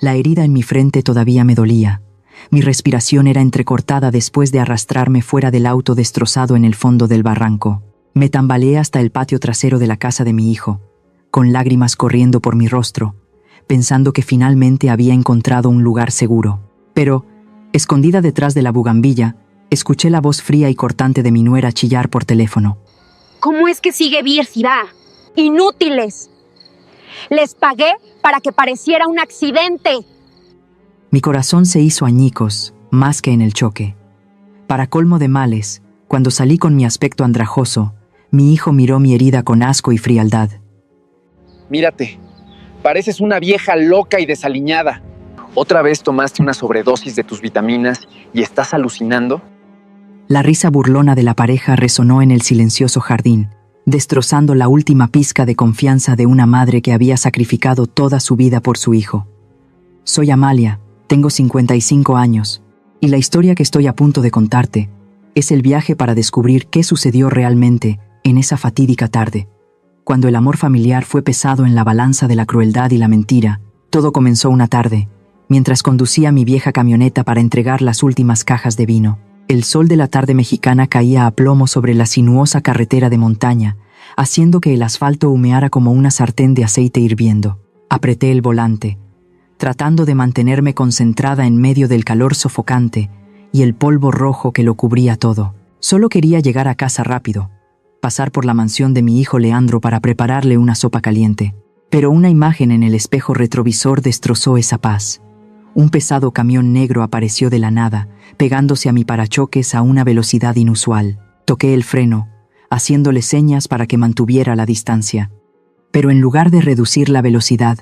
La herida en mi frente todavía me dolía. Mi respiración era entrecortada después de arrastrarme fuera del auto destrozado en el fondo del barranco. Me tambaleé hasta el patio trasero de la casa de mi hijo, con lágrimas corriendo por mi rostro, pensando que finalmente había encontrado un lugar seguro. Pero, escondida detrás de la bugambilla, escuché la voz fría y cortante de mi nuera chillar por teléfono. ¿Cómo es que sigue Virsidá? ¡Inútiles! Les pagué para que pareciera un accidente. Mi corazón se hizo añicos, más que en el choque. Para colmo de males, cuando salí con mi aspecto andrajoso, mi hijo miró mi herida con asco y frialdad. Mírate, pareces una vieja loca y desaliñada. ¿Otra vez tomaste una sobredosis de tus vitaminas y estás alucinando? La risa burlona de la pareja resonó en el silencioso jardín, destrozando la última pizca de confianza de una madre que había sacrificado toda su vida por su hijo. Soy Amalia, tengo 55 años, y la historia que estoy a punto de contarte es el viaje para descubrir qué sucedió realmente en esa fatídica tarde. Cuando el amor familiar fue pesado en la balanza de la crueldad y la mentira, todo comenzó una tarde, mientras conducía mi vieja camioneta para entregar las últimas cajas de vino. El sol de la tarde mexicana caía a plomo sobre la sinuosa carretera de montaña, haciendo que el asfalto humeara como una sartén de aceite hirviendo. Apreté el volante, tratando de mantenerme concentrada en medio del calor sofocante y el polvo rojo que lo cubría todo. Solo quería llegar a casa rápido, pasar por la mansión de mi hijo Leandro para prepararle una sopa caliente. Pero una imagen en el espejo retrovisor destrozó esa paz. Un pesado camión negro apareció de la nada, pegándose a mi parachoques a una velocidad inusual. Toqué el freno, haciéndole señas para que mantuviera la distancia. Pero en lugar de reducir la velocidad,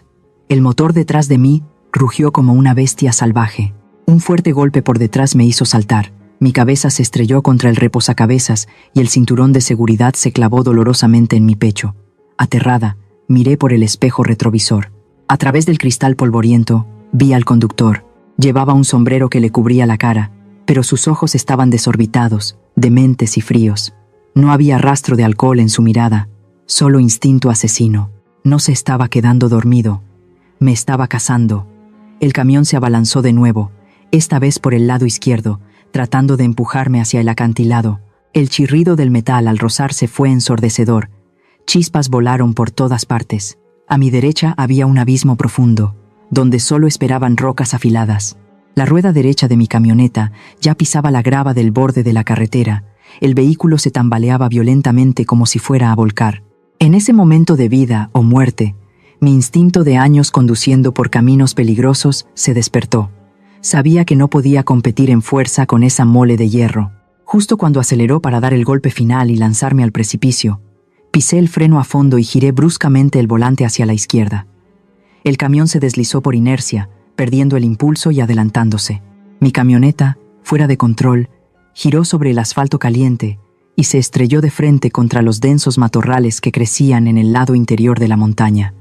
el motor detrás de mí rugió como una bestia salvaje. Un fuerte golpe por detrás me hizo saltar. Mi cabeza se estrelló contra el reposacabezas y el cinturón de seguridad se clavó dolorosamente en mi pecho. Aterrada, miré por el espejo retrovisor. A través del cristal polvoriento, vi al conductor. Llevaba un sombrero que le cubría la cara, pero sus ojos estaban desorbitados, dementes y fríos. No había rastro de alcohol en su mirada, solo instinto asesino. No se estaba quedando dormido, me estaba cazando. El camión se abalanzó de nuevo, esta vez por el lado izquierdo, tratando de empujarme hacia el acantilado. El chirrido del metal al rozarse fue ensordecedor. Chispas volaron por todas partes. A mi derecha había un abismo profundo, donde solo esperaban rocas afiladas. La rueda derecha de mi camioneta ya pisaba la grava del borde de la carretera. El vehículo se tambaleaba violentamente como si fuera a volcar. En ese momento de vida o muerte, mi instinto de años conduciendo por caminos peligrosos se despertó. Sabía que no podía competir en fuerza con esa mole de hierro. Justo cuando aceleró para dar el golpe final y lanzarme al precipicio, pisé el freno a fondo y giré bruscamente el volante hacia la izquierda. El camión se deslizó por inercia, perdiendo el impulso y adelantándose. Mi camioneta, fuera de control, giró sobre el asfalto caliente y se estrelló de frente contra los densos matorrales que crecían en el lado interior de la montaña.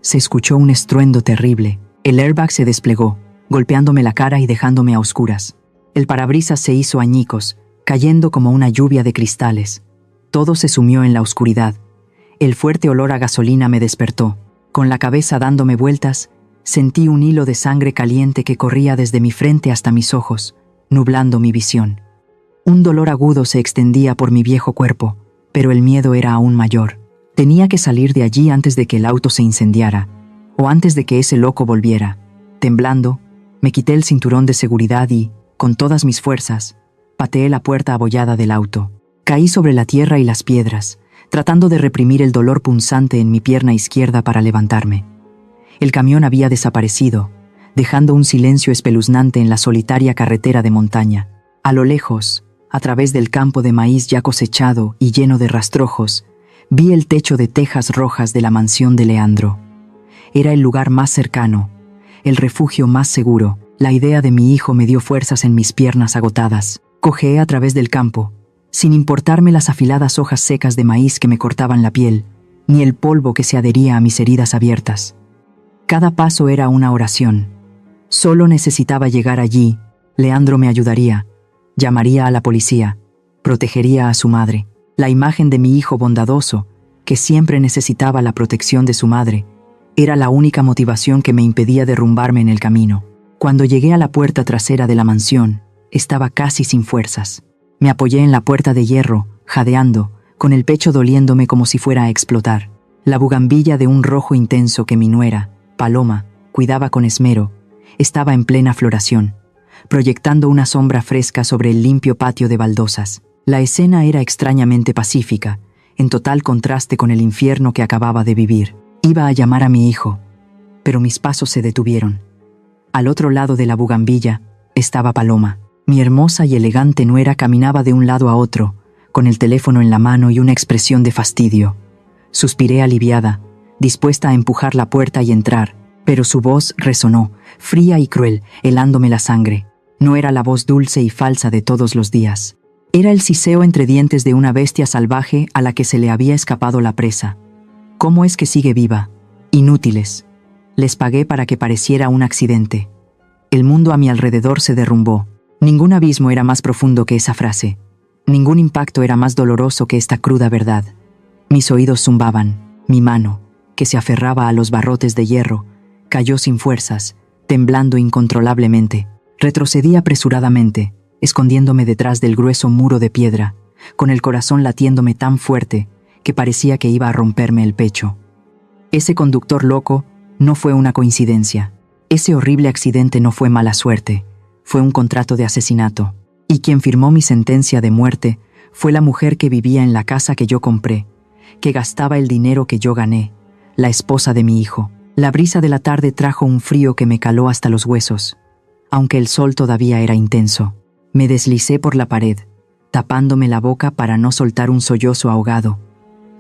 Se escuchó un estruendo terrible. El airbag se desplegó, golpeándome la cara y dejándome a oscuras. El parabrisas se hizo añicos, cayendo como una lluvia de cristales. Todo se sumió en la oscuridad. El fuerte olor a gasolina me despertó. Con la cabeza dándome vueltas, sentí un hilo de sangre caliente que corría desde mi frente hasta mis ojos, nublando mi visión. Un dolor agudo se extendía por mi viejo cuerpo, pero el miedo era aún mayor. Tenía que salir de allí antes de que el auto se incendiara, o antes de que ese loco volviera. Temblando, me quité el cinturón de seguridad y, con todas mis fuerzas, pateé la puerta abollada del auto. Caí sobre la tierra y las piedras, tratando de reprimir el dolor punzante en mi pierna izquierda para levantarme. El camión había desaparecido, dejando un silencio espeluznante en la solitaria carretera de montaña. A lo lejos, a través del campo de maíz ya cosechado y lleno de rastrojos, vi el techo de tejas rojas de la mansión de Leandro. Era el lugar más cercano, el refugio más seguro. La idea de mi hijo me dio fuerzas en mis piernas agotadas. Cojeé a través del campo, sin importarme las afiladas hojas secas de maíz que me cortaban la piel, ni el polvo que se adhería a mis heridas abiertas. Cada paso era una oración. Solo necesitaba llegar allí. Leandro me ayudaría, llamaría a la policía, protegería a su madre. La imagen de mi hijo bondadoso, que siempre necesitaba la protección de su madre, Era la única motivación que me impedía derrumbarme en el camino. Cuando llegué a la puerta trasera de la mansión, estaba casi sin fuerzas. Me apoyé en la puerta de hierro, jadeando, con el pecho doliéndome como si fuera a explotar. La bugambilla de un rojo intenso que mi nuera, Paloma, cuidaba con esmero, estaba en plena floración, proyectando una sombra fresca sobre el limpio patio de baldosas. La escena era extrañamente pacífica, en total contraste con el infierno que acababa de vivir. Iba a llamar a mi hijo, pero mis pasos se detuvieron. Al otro lado de la bugambilla estaba Paloma. Mi hermosa y elegante nuera caminaba de un lado a otro, con el teléfono en la mano y una expresión de fastidio. Suspiré aliviada, dispuesta a empujar la puerta y entrar, pero su voz resonó, fría y cruel, helándome la sangre. No era la voz dulce y falsa de todos los días. Era el siseo entre dientes de una bestia salvaje a la que se le había escapado la presa. ¿Cómo es que sigue viva? Inútiles. Les pagué para que pareciera un accidente. El mundo a mi alrededor se derrumbó. Ningún abismo era más profundo que esa frase. Ningún impacto era más doloroso que esta cruda verdad. Mis oídos zumbaban. Mi mano, que se aferraba a los barrotes de hierro, cayó sin fuerzas, temblando incontrolablemente. Retrocedí apresuradamente, escondiéndome detrás del grueso muro de piedra, con el corazón latiéndome tan fuerte que parecía que iba a romperme el pecho. Ese conductor loco no fue una coincidencia. Ese horrible accidente no fue mala suerte, fue un contrato de asesinato. Y quien firmó mi sentencia de muerte fue la mujer que vivía en la casa que yo compré, que gastaba el dinero que yo gané, la esposa de mi hijo. La brisa de la tarde trajo un frío que me caló hasta los huesos, aunque el sol todavía era intenso. Me deslicé por la pared, tapándome la boca para no soltar un sollozo ahogado.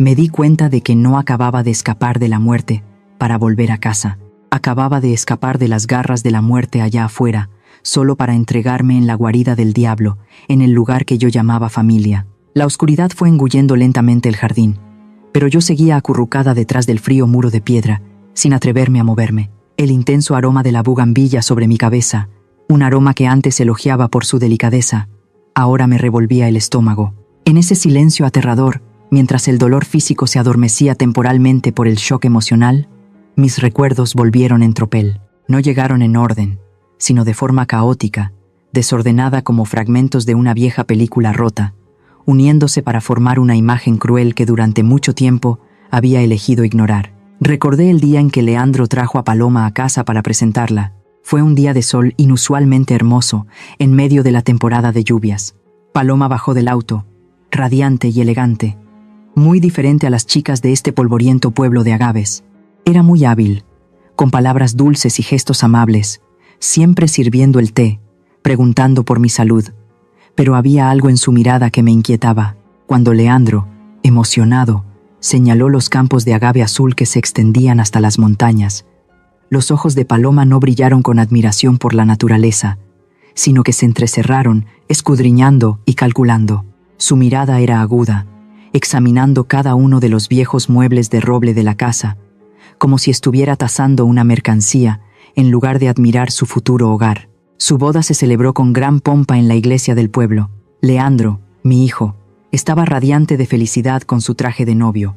Me di cuenta de que no acababa de escapar de la muerte para volver a casa. Acababa de escapar de las garras de la muerte allá afuera, solo para entregarme en la guarida del diablo, en el lugar que yo llamaba familia. La oscuridad fue engullendo lentamente el jardín, pero yo seguía acurrucada detrás del frío muro de piedra, sin atreverme a moverme. El intenso aroma de la bugambilla sobre mi cabeza, un aroma que antes elogiaba por su delicadeza, ahora me revolvía el estómago. En ese silencio aterrador, mientras el dolor físico se adormecía temporalmente por el shock emocional, mis recuerdos volvieron en tropel. No llegaron en orden, sino de forma caótica, desordenada como fragmentos de una vieja película rota, uniéndose para formar una imagen cruel que durante mucho tiempo había elegido ignorar. Recordé el día en que Leandro trajo a Paloma a casa para presentarla. Fue un día de sol inusualmente hermoso, en medio de la temporada de lluvias. Paloma bajó del auto, radiante y elegante, muy diferente a las chicas de este polvoriento pueblo de agaves. Era muy hábil, con palabras dulces y gestos amables, siempre sirviendo el té, preguntando por mi salud. Pero había algo en su mirada que me inquietaba, cuando Leandro, emocionado, señaló los campos de agave azul que se extendían hasta las montañas. Los ojos de Paloma no brillaron con admiración por la naturaleza, sino que se entrecerraron, escudriñando y calculando. Su mirada era aguda, examinando cada uno de los viejos muebles de roble de la casa, como si estuviera tasando una mercancía en lugar de admirar su futuro hogar. Su boda se celebró con gran pompa en la iglesia del pueblo. Leandro, mi hijo, estaba radiante de felicidad con su traje de novio.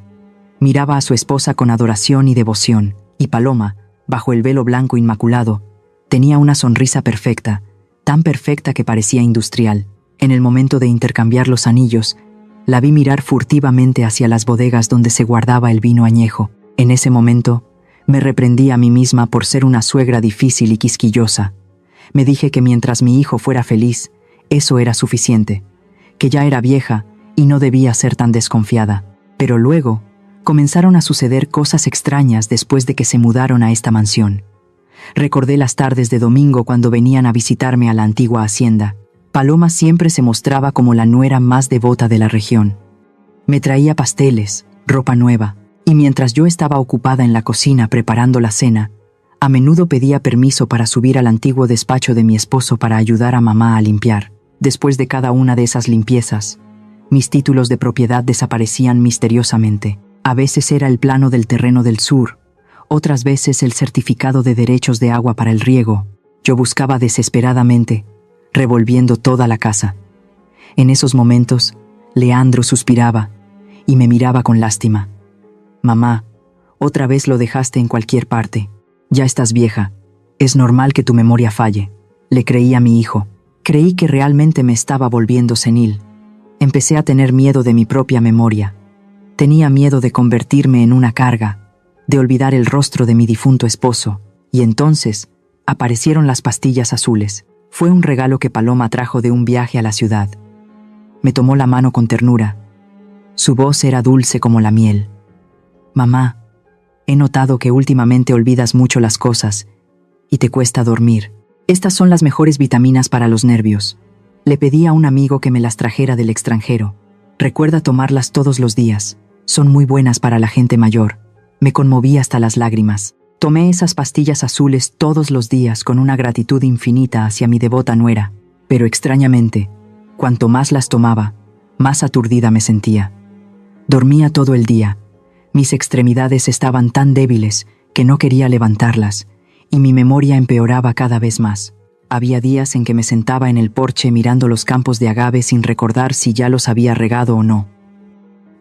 Miraba a su esposa con adoración y devoción, y Paloma, bajo el velo blanco inmaculado, tenía una sonrisa perfecta, tan perfecta que parecía industrial. En el momento de intercambiar los anillos, la vi mirar furtivamente hacia las bodegas donde se guardaba el vino añejo. En ese momento, me reprendí a mí misma por ser una suegra difícil y quisquillosa. Me dije que mientras mi hijo fuera feliz, eso era suficiente, que ya era vieja y no debía ser tan desconfiada. Pero luego, comenzaron a suceder cosas extrañas después de que se mudaron a esta mansión. Recordé las tardes de domingo cuando venían a visitarme a la antigua hacienda. Paloma siempre se mostraba como la nuera más devota de la región. Me traía pasteles, ropa nueva, y mientras yo estaba ocupada en la cocina preparando la cena, a menudo pedía permiso para subir al antiguo despacho de mi esposo para ayudar a mamá a limpiar. Después de cada una de esas limpiezas, mis títulos de propiedad desaparecían misteriosamente. A veces era el plano del terreno del sur, otras veces el certificado de derechos de agua para el riego. Yo buscaba desesperadamente, revolviendo toda la casa. En esos momentos, Leandro suspiraba y me miraba con lástima. Mamá, Otra vez lo dejaste en cualquier parte. Ya estás vieja. Es normal que tu memoria falle. Le creí a mi hijo. Creí que realmente me estaba volviendo senil. Empecé a tener miedo de mi propia memoria. Tenía miedo de convertirme en una carga, de olvidar el rostro de mi difunto esposo. Y entonces aparecieron las pastillas azules. Fue un regalo que Paloma trajo de un viaje a la ciudad. Me tomó la mano con ternura. Su voz era dulce como la miel. Mamá, he notado que últimamente olvidas mucho las cosas y te cuesta dormir. Estas son las mejores vitaminas para los nervios. Le pedí a un amigo que me las trajera del extranjero. Recuerda tomarlas todos los días. Son muy buenas para la gente mayor. Me conmoví hasta las lágrimas. Tomé esas pastillas azules todos los días con una gratitud infinita hacia mi devota nuera. Pero extrañamente, cuanto más las tomaba, más aturdida me sentía. Dormía todo el día. Mis extremidades estaban tan débiles que no quería levantarlas, y mi memoria empeoraba cada vez más. Había días en que me sentaba en el porche mirando los campos de agave sin recordar si ya los había regado o no.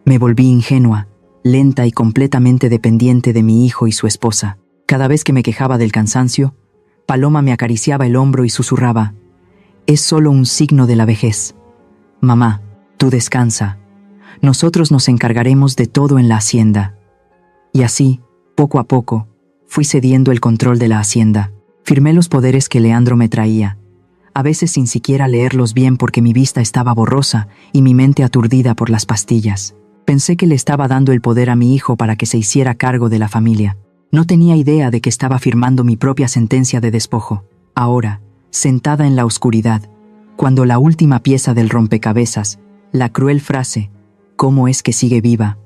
Me volví ingenua, lenta y completamente dependiente de mi hijo y su esposa. Cada vez que me quejaba del cansancio, Paloma me acariciaba el hombro y susurraba: «Es solo un signo de la vejez. Mamá, tú descansa. Nosotros nos encargaremos de todo en la hacienda». Y así, poco a poco, fui cediendo el control de la hacienda. Firmé los poderes que Leandro me traía, a veces sin siquiera leerlos bien porque mi vista estaba borrosa y mi mente aturdida por las pastillas. Pensé que le estaba dando el poder a mi hijo para que se hiciera cargo de la familia. No tenía idea de que estaba firmando mi propia sentencia de despojo. Ahora, sentada en la oscuridad, cuando la última pieza del rompecabezas, la cruel frase «¿Cómo es que sigue viva?»,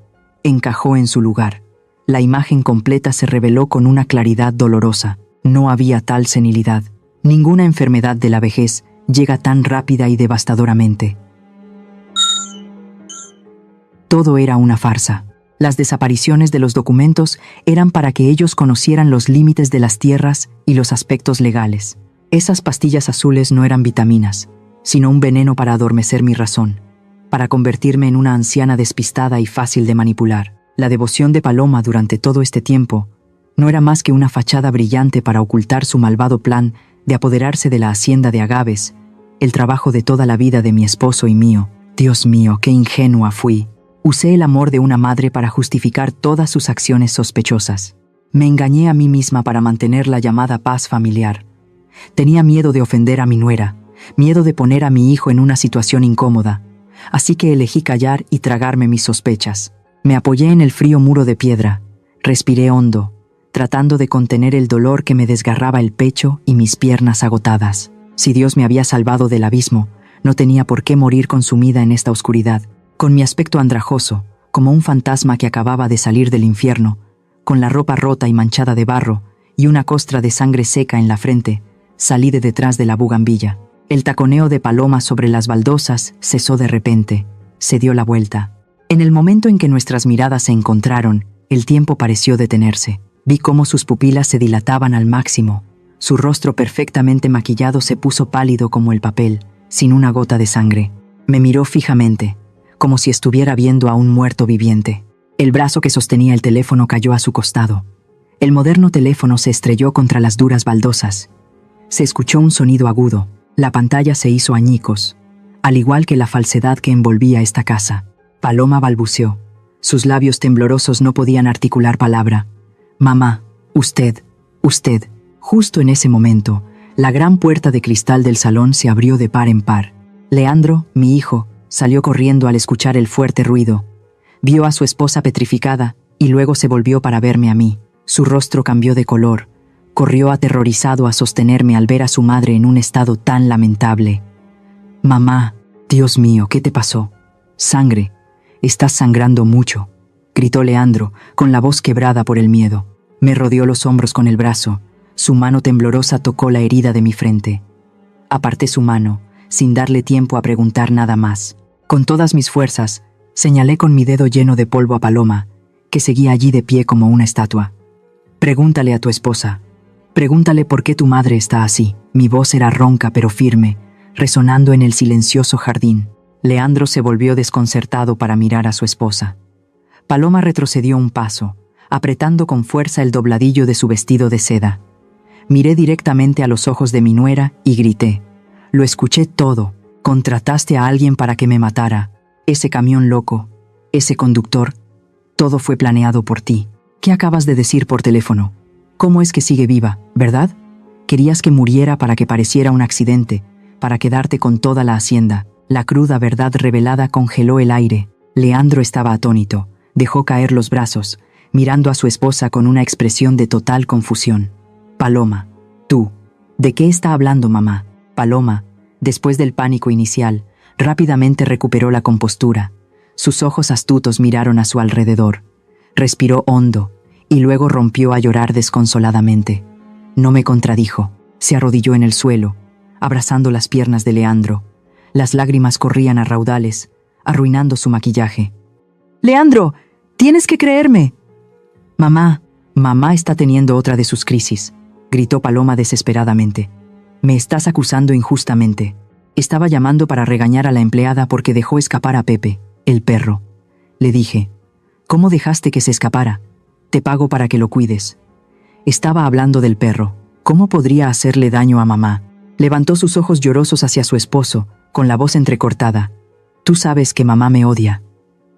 encajó en su lugar. La imagen completa se reveló con una claridad dolorosa. No había tal senilidad. Ninguna enfermedad de la vejez llega tan rápida y devastadoramente. Todo era una farsa. Las desapariciones de los documentos eran para que ellos conocieran los límites de las tierras y los aspectos legales. Esas pastillas azules no eran vitaminas, sino un veneno para adormecer mi razón, para convertirme en una anciana despistada y fácil de manipular. La devoción de Paloma durante todo este tiempo no era más que una fachada brillante para ocultar su malvado plan de apoderarse de la hacienda de Agaves, el trabajo de toda la vida de mi esposo y mío. Dios mío, qué ingenua fui. Usé el amor de una madre para justificar todas sus acciones sospechosas. Me engañé a mí misma para mantener la llamada paz familiar. Tenía miedo de ofender a mi nuera, miedo de poner a mi hijo en una situación incómoda, así que elegí callar y tragarme mis sospechas. Me apoyé en el frío muro de piedra, respiré hondo, tratando de contener el dolor que me desgarraba el pecho y mis piernas agotadas. Si Dios me había salvado del abismo, no tenía por qué morir consumida en esta oscuridad, con mi aspecto andrajoso, como un fantasma que acababa de salir del infierno, con la ropa rota y manchada de barro y una costra de sangre seca en la frente. Salí de detrás de la bugambilla. El taconeo de Paloma sobre las baldosas cesó de repente. Se dio la vuelta. En el momento en que nuestras miradas se encontraron, el tiempo pareció detenerse. Vi cómo sus pupilas se dilataban al máximo. Su rostro perfectamente maquillado se puso pálido como el papel, sin una gota de sangre. Me miró fijamente, como si estuviera viendo a un muerto viviente. El brazo que sostenía el teléfono cayó a su costado. El moderno teléfono se estrelló contra las duras baldosas. Se escuchó un sonido agudo. La pantalla se hizo añicos, al igual que la falsedad que envolvía esta casa. Paloma balbuceó. Sus labios temblorosos no podían articular palabra. «Mamá, usted». Justo en ese momento, la gran puerta de cristal del salón se abrió de par en par. Leandro, mi hijo, salió corriendo al escuchar el fuerte ruido. Vio a su esposa petrificada y luego se volvió para verme a mí. Su rostro cambió de color. Corrió aterrorizado a sostenerme al ver a su madre en un estado tan lamentable. «Mamá, Dios mío, ¿qué te pasó?» «Sangre. Estás sangrando mucho», gritó Leandro, con la voz quebrada por el miedo. Me rodeó los hombros con el brazo. Su mano temblorosa tocó la herida de mi frente. Aparté su mano, sin darle tiempo a preguntar nada más. Con todas mis fuerzas, señalé con mi dedo lleno de polvo a Paloma, que seguía allí de pie como una estatua. «Pregúntale a tu esposa. Pregúntale por qué tu madre está así». Mi voz era ronca pero firme, resonando en el silencioso jardín. Leandro se volvió desconcertado para mirar a su esposa. Paloma retrocedió un paso, apretando con fuerza el dobladillo de su vestido de seda. Miré directamente a los ojos de mi nuera y grité. Lo escuché todo. Contrataste a alguien para que me matara. Ese camión loco, ese conductor, todo fue planeado por ti. ¿Qué acabas de decir por teléfono? ¿Cómo es que sigue viva, verdad? Querías que muriera para que pareciera un accidente, para quedarte con toda la hacienda. La cruda verdad revelada congeló el aire. Leandro estaba atónito. Dejó caer los brazos, mirando a su esposa con una expresión de total confusión. Paloma, tú. ¿De qué está hablando mamá? Paloma, después del pánico inicial, rápidamente recuperó la compostura. Sus ojos astutos miraron a su alrededor. Respiró hondo y luego rompió a llorar desconsoladamente. No me contradijo. Se arrodilló en el suelo, abrazando las piernas de Leandro. Las lágrimas corrían a raudales, arruinando su maquillaje. «¡Leandro! ¡Tienes que creerme!» «Mamá, mamá está teniendo otra de sus crisis», gritó Paloma desesperadamente. «Me estás acusando injustamente. Estaba llamando para regañar a la empleada porque dejó escapar a Pepe, el perro. Le dije, ¿cómo dejaste que se escapara? Te pago para que lo cuides». Estaba hablando del perro. ¿Cómo podría hacerle daño a mamá? Levantó sus ojos llorosos hacia su esposo, con la voz entrecortada. «Tú sabes que mamá me odia.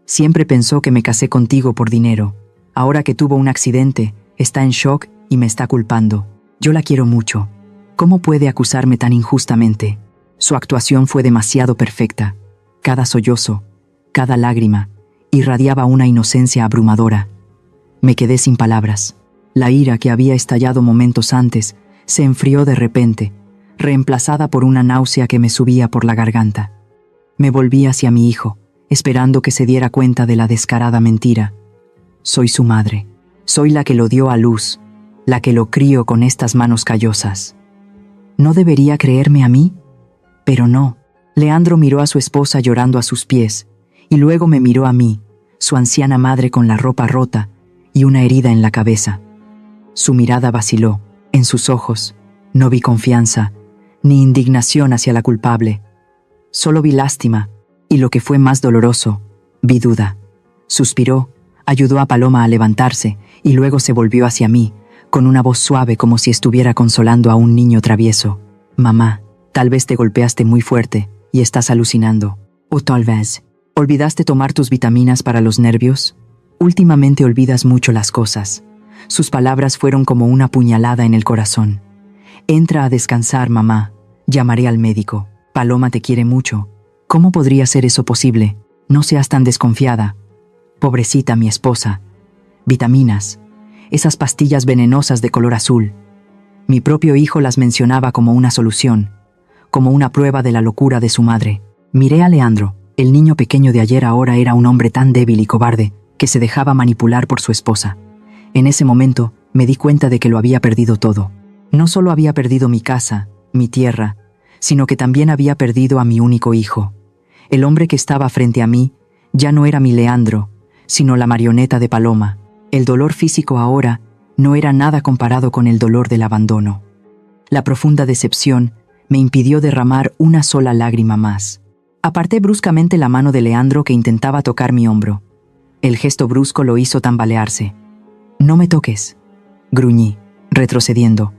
Siempre pensó que me casé contigo por dinero. Ahora que tuvo un accidente, está en shock y me está culpando. Yo la quiero mucho. ¿Cómo puede acusarme tan injustamente?» Su actuación fue demasiado perfecta. Cada sollozo, cada lágrima, irradiaba una inocencia abrumadora. Me quedé sin palabras. La ira que había estallado momentos antes se enfrió de repente, reemplazada por una náusea que me subía por la garganta. Me volví hacia mi hijo, esperando que se diera cuenta de la descarada mentira. Soy su madre. Soy la que lo dio a luz, la que lo crió con estas manos callosas. ¿No debería creerme a mí? Pero no. Leandro miró a su esposa llorando a sus pies, y luego me miró a mí, su anciana madre con la ropa rota y una herida en la cabeza. Su mirada vaciló. En sus ojos no vi confianza, ni indignación hacia la culpable. Solo vi lástima, y lo que fue más doloroso, vi duda. Suspiró, ayudó a Paloma a levantarse, y luego se volvió hacia mí, con una voz suave como si estuviera consolando a un niño travieso. «Mamá, tal vez te golpeaste muy fuerte y estás alucinando. O tal vez, ¿olvidaste tomar tus vitaminas para los nervios? Últimamente olvidas mucho las cosas». Sus palabras fueron como una puñalada en el corazón. «Entra a descansar, mamá. Llamaré al médico. Paloma te quiere mucho. ¿Cómo podría ser eso posible? No seas tan desconfiada. Pobrecita mi esposa. Vitaminas. Esas pastillas venenosas de color azul. Mi propio hijo las mencionaba como una solución, como una prueba de la locura de su madre. Miré a Leandro. El niño pequeño de ayer ahora era un hombre tan débil y cobarde que se dejaba manipular por su esposa. En ese momento me di cuenta de que lo había perdido todo. No solo había perdido mi casa, mi tierra, sino que también había perdido a mi único hijo. El hombre que estaba frente a mí ya no era mi Leandro, sino la marioneta de Paloma. El dolor físico ahora no era nada comparado con el dolor del abandono. La profunda decepción me impidió derramar una sola lágrima más. Aparté bruscamente la mano de Leandro que intentaba tocar mi hombro. El gesto brusco lo hizo tambalearse. «No me toques», gruñí, retrocediendo.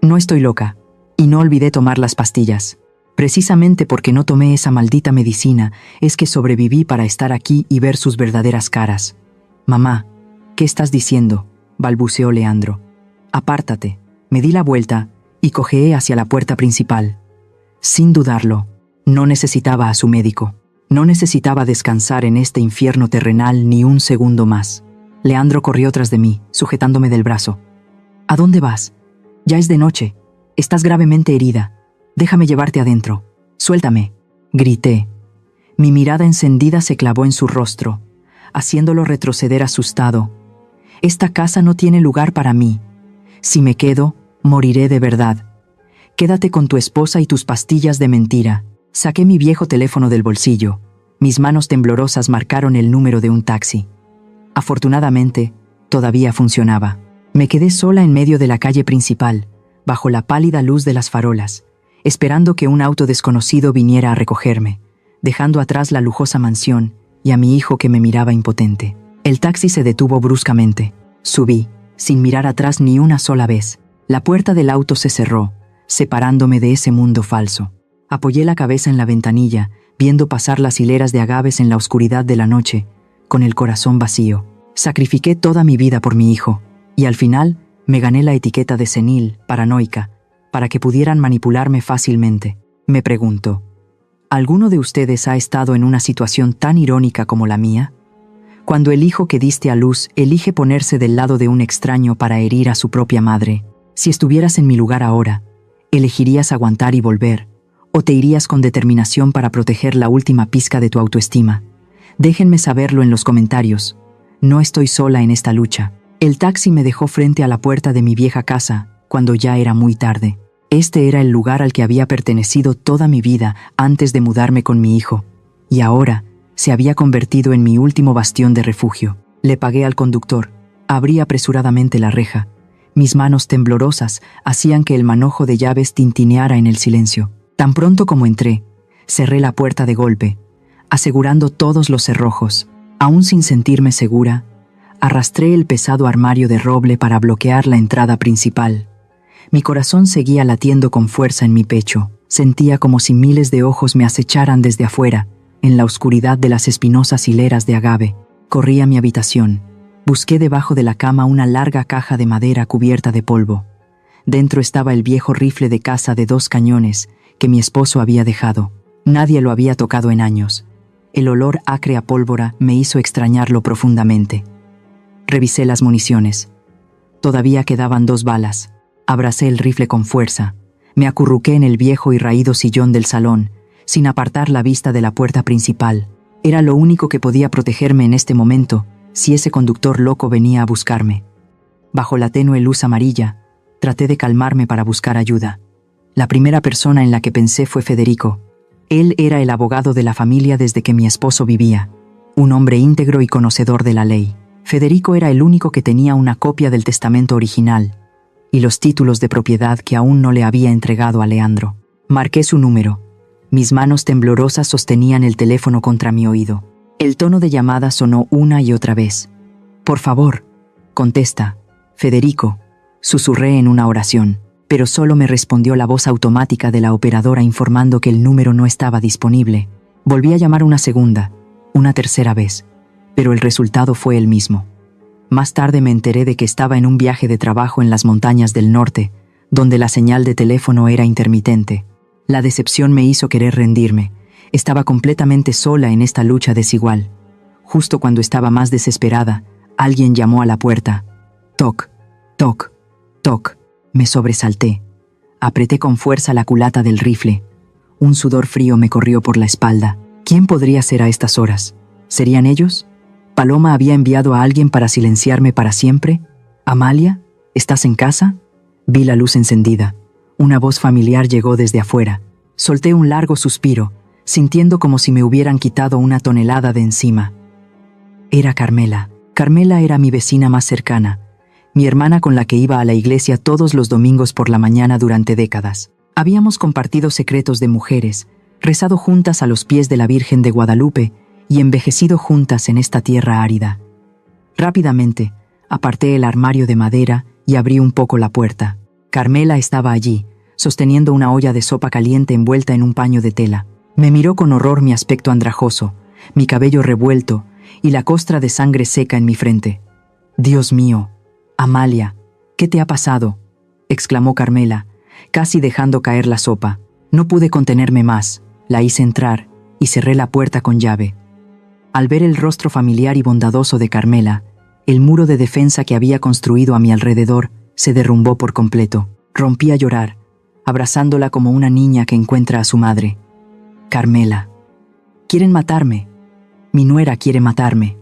«No estoy loca, y no olvidé tomar las pastillas. Precisamente porque no tomé esa maldita medicina es que sobreviví para estar aquí y ver sus verdaderas caras». «Mamá, ¿qué estás diciendo?», balbuceó Leandro. «Apártate». Me di la vuelta y cojeé hacia la puerta principal. Sin dudarlo, no necesitaba a su médico. No necesitaba descansar en este infierno terrenal ni un segundo más. Leandro corrió tras de mí, sujetándome del brazo. «¿A dónde vas? Ya es de noche. Estás gravemente herida. Déjame llevarte adentro. Suéltame», grité. Mi mirada encendida se clavó en su rostro, haciéndolo retroceder asustado. «Esta casa no tiene lugar para mí. Si me quedo, moriré de verdad. Quédate con tu esposa y tus pastillas de mentira». Saqué mi viejo teléfono del bolsillo. Mis manos temblorosas marcaron el número de un taxi. Afortunadamente, todavía funcionaba. Me quedé sola en medio de la calle principal, bajo la pálida luz de las farolas, esperando que un auto desconocido viniera a recogerme, dejando atrás la lujosa mansión y a mi hijo que me miraba impotente. El taxi se detuvo bruscamente. Subí, sin mirar atrás ni una sola vez. La puerta del auto se cerró, separándome de ese mundo falso. Apoyé la cabeza en la ventanilla, viendo pasar las hileras de agaves en la oscuridad de la noche, con el corazón vacío. Sacrifiqué toda mi vida por mi hijo, y al final me gané la etiqueta de senil, paranoica, para que pudieran manipularme fácilmente. Me pregunto, ¿alguno de ustedes ha estado en una situación tan irónica como la mía? Cuando el hijo que diste a luz elige ponerse del lado de un extraño para herir a su propia madre. Si estuvieras en mi lugar ahora, ¿elegirías aguantar y volver? ¿O te irías con determinación para proteger la última pizca de tu autoestima? Déjenme saberlo en los comentarios. No estoy sola en esta lucha. El taxi me dejó frente a la puerta de mi vieja casa, cuando ya era muy tarde. Este era el lugar al que había pertenecido toda mi vida antes de mudarme con mi hijo, y ahora se había convertido en mi último bastión de refugio. Le pagué al conductor, abrí apresuradamente la reja. Mis manos temblorosas hacían que el manojo de llaves tintineara en el silencio. Tan pronto como entré, cerré la puerta de golpe, asegurando todos los cerrojos. Aún sin sentirme segura, arrastré el pesado armario de roble para bloquear la entrada principal. Mi corazón seguía latiendo con fuerza en mi pecho. Sentía como si miles de ojos me acecharan desde afuera, en la oscuridad de las espinosas hileras de agave. Corrí a mi habitación. Busqué debajo de la cama una larga caja de madera cubierta de polvo. Dentro estaba el viejo rifle de caza de 2 cañones que mi esposo había dejado. Nadie lo había tocado en años. El olor acre a pólvora me hizo extrañarlo profundamente. Revisé las municiones. Todavía quedaban 2 balas. Abracé el rifle con fuerza. Me acurruqué en el viejo y raído sillón del salón, sin apartar la vista de la puerta principal. Era lo único que podía protegerme en este momento, si ese conductor loco venía a buscarme. Bajo la tenue luz amarilla, traté de calmarme para buscar ayuda. La primera persona en la que pensé fue Federico. Él era el abogado de la familia desde que mi esposo vivía, un hombre íntegro y conocedor de la ley. Federico era el único que tenía una copia del testamento original y los títulos de propiedad que aún no le había entregado a Leandro. Marqué su número. Mis manos temblorosas sostenían el teléfono contra mi oído. El tono de llamada sonó una y otra vez. «Por favor, contesta, Federico», susurré en una oración, pero solo me respondió la voz automática de la operadora informando que el número no estaba disponible. Volví a llamar una segunda, una tercera vez, pero el resultado fue el mismo. Más tarde me enteré de que estaba en un viaje de trabajo en las montañas del norte, donde la señal de teléfono era intermitente. La decepción me hizo querer rendirme. Estaba completamente sola en esta lucha desigual. Justo cuando estaba más desesperada, alguien llamó a la puerta. Toc, toc, toc. Me sobresalté. Apreté con fuerza la culata del rifle. Un sudor frío me corrió por la espalda. ¿Quién podría ser a estas horas? ¿Serían ellos? ¿Paloma había enviado a alguien para silenciarme para siempre? ¿Amalia? ¿Estás en casa? Vi la luz encendida. Una voz familiar llegó desde afuera. Solté un largo suspiro, sintiendo como si me hubieran quitado una tonelada de encima. Era Carmela. Carmela era mi vecina más cercana, mi hermana con la que iba a la iglesia todos los domingos por la mañana durante décadas. Habíamos compartido secretos de mujeres, rezado juntas a los pies de la Virgen de Guadalupe y envejecido juntas en esta tierra árida. Rápidamente, aparté el armario de madera y abrí un poco la puerta. Carmela estaba allí, sosteniendo una olla de sopa caliente envuelta en un paño de tela. Me miró con horror mi aspecto andrajoso, mi cabello revuelto y la costra de sangre seca en mi frente. «Dios mío, Amalia, ¿qué te ha pasado?», exclamó Carmela, casi dejando caer la sopa. No pude contenerme más, la hice entrar y cerré la puerta con llave. Al ver el rostro familiar y bondadoso de Carmela, el muro de defensa que había construido a mi alrededor se derrumbó por completo. Rompí a llorar, abrazándola como una niña que encuentra a su madre. «Carmela, quieren matarme. Mi nuera quiere matarme».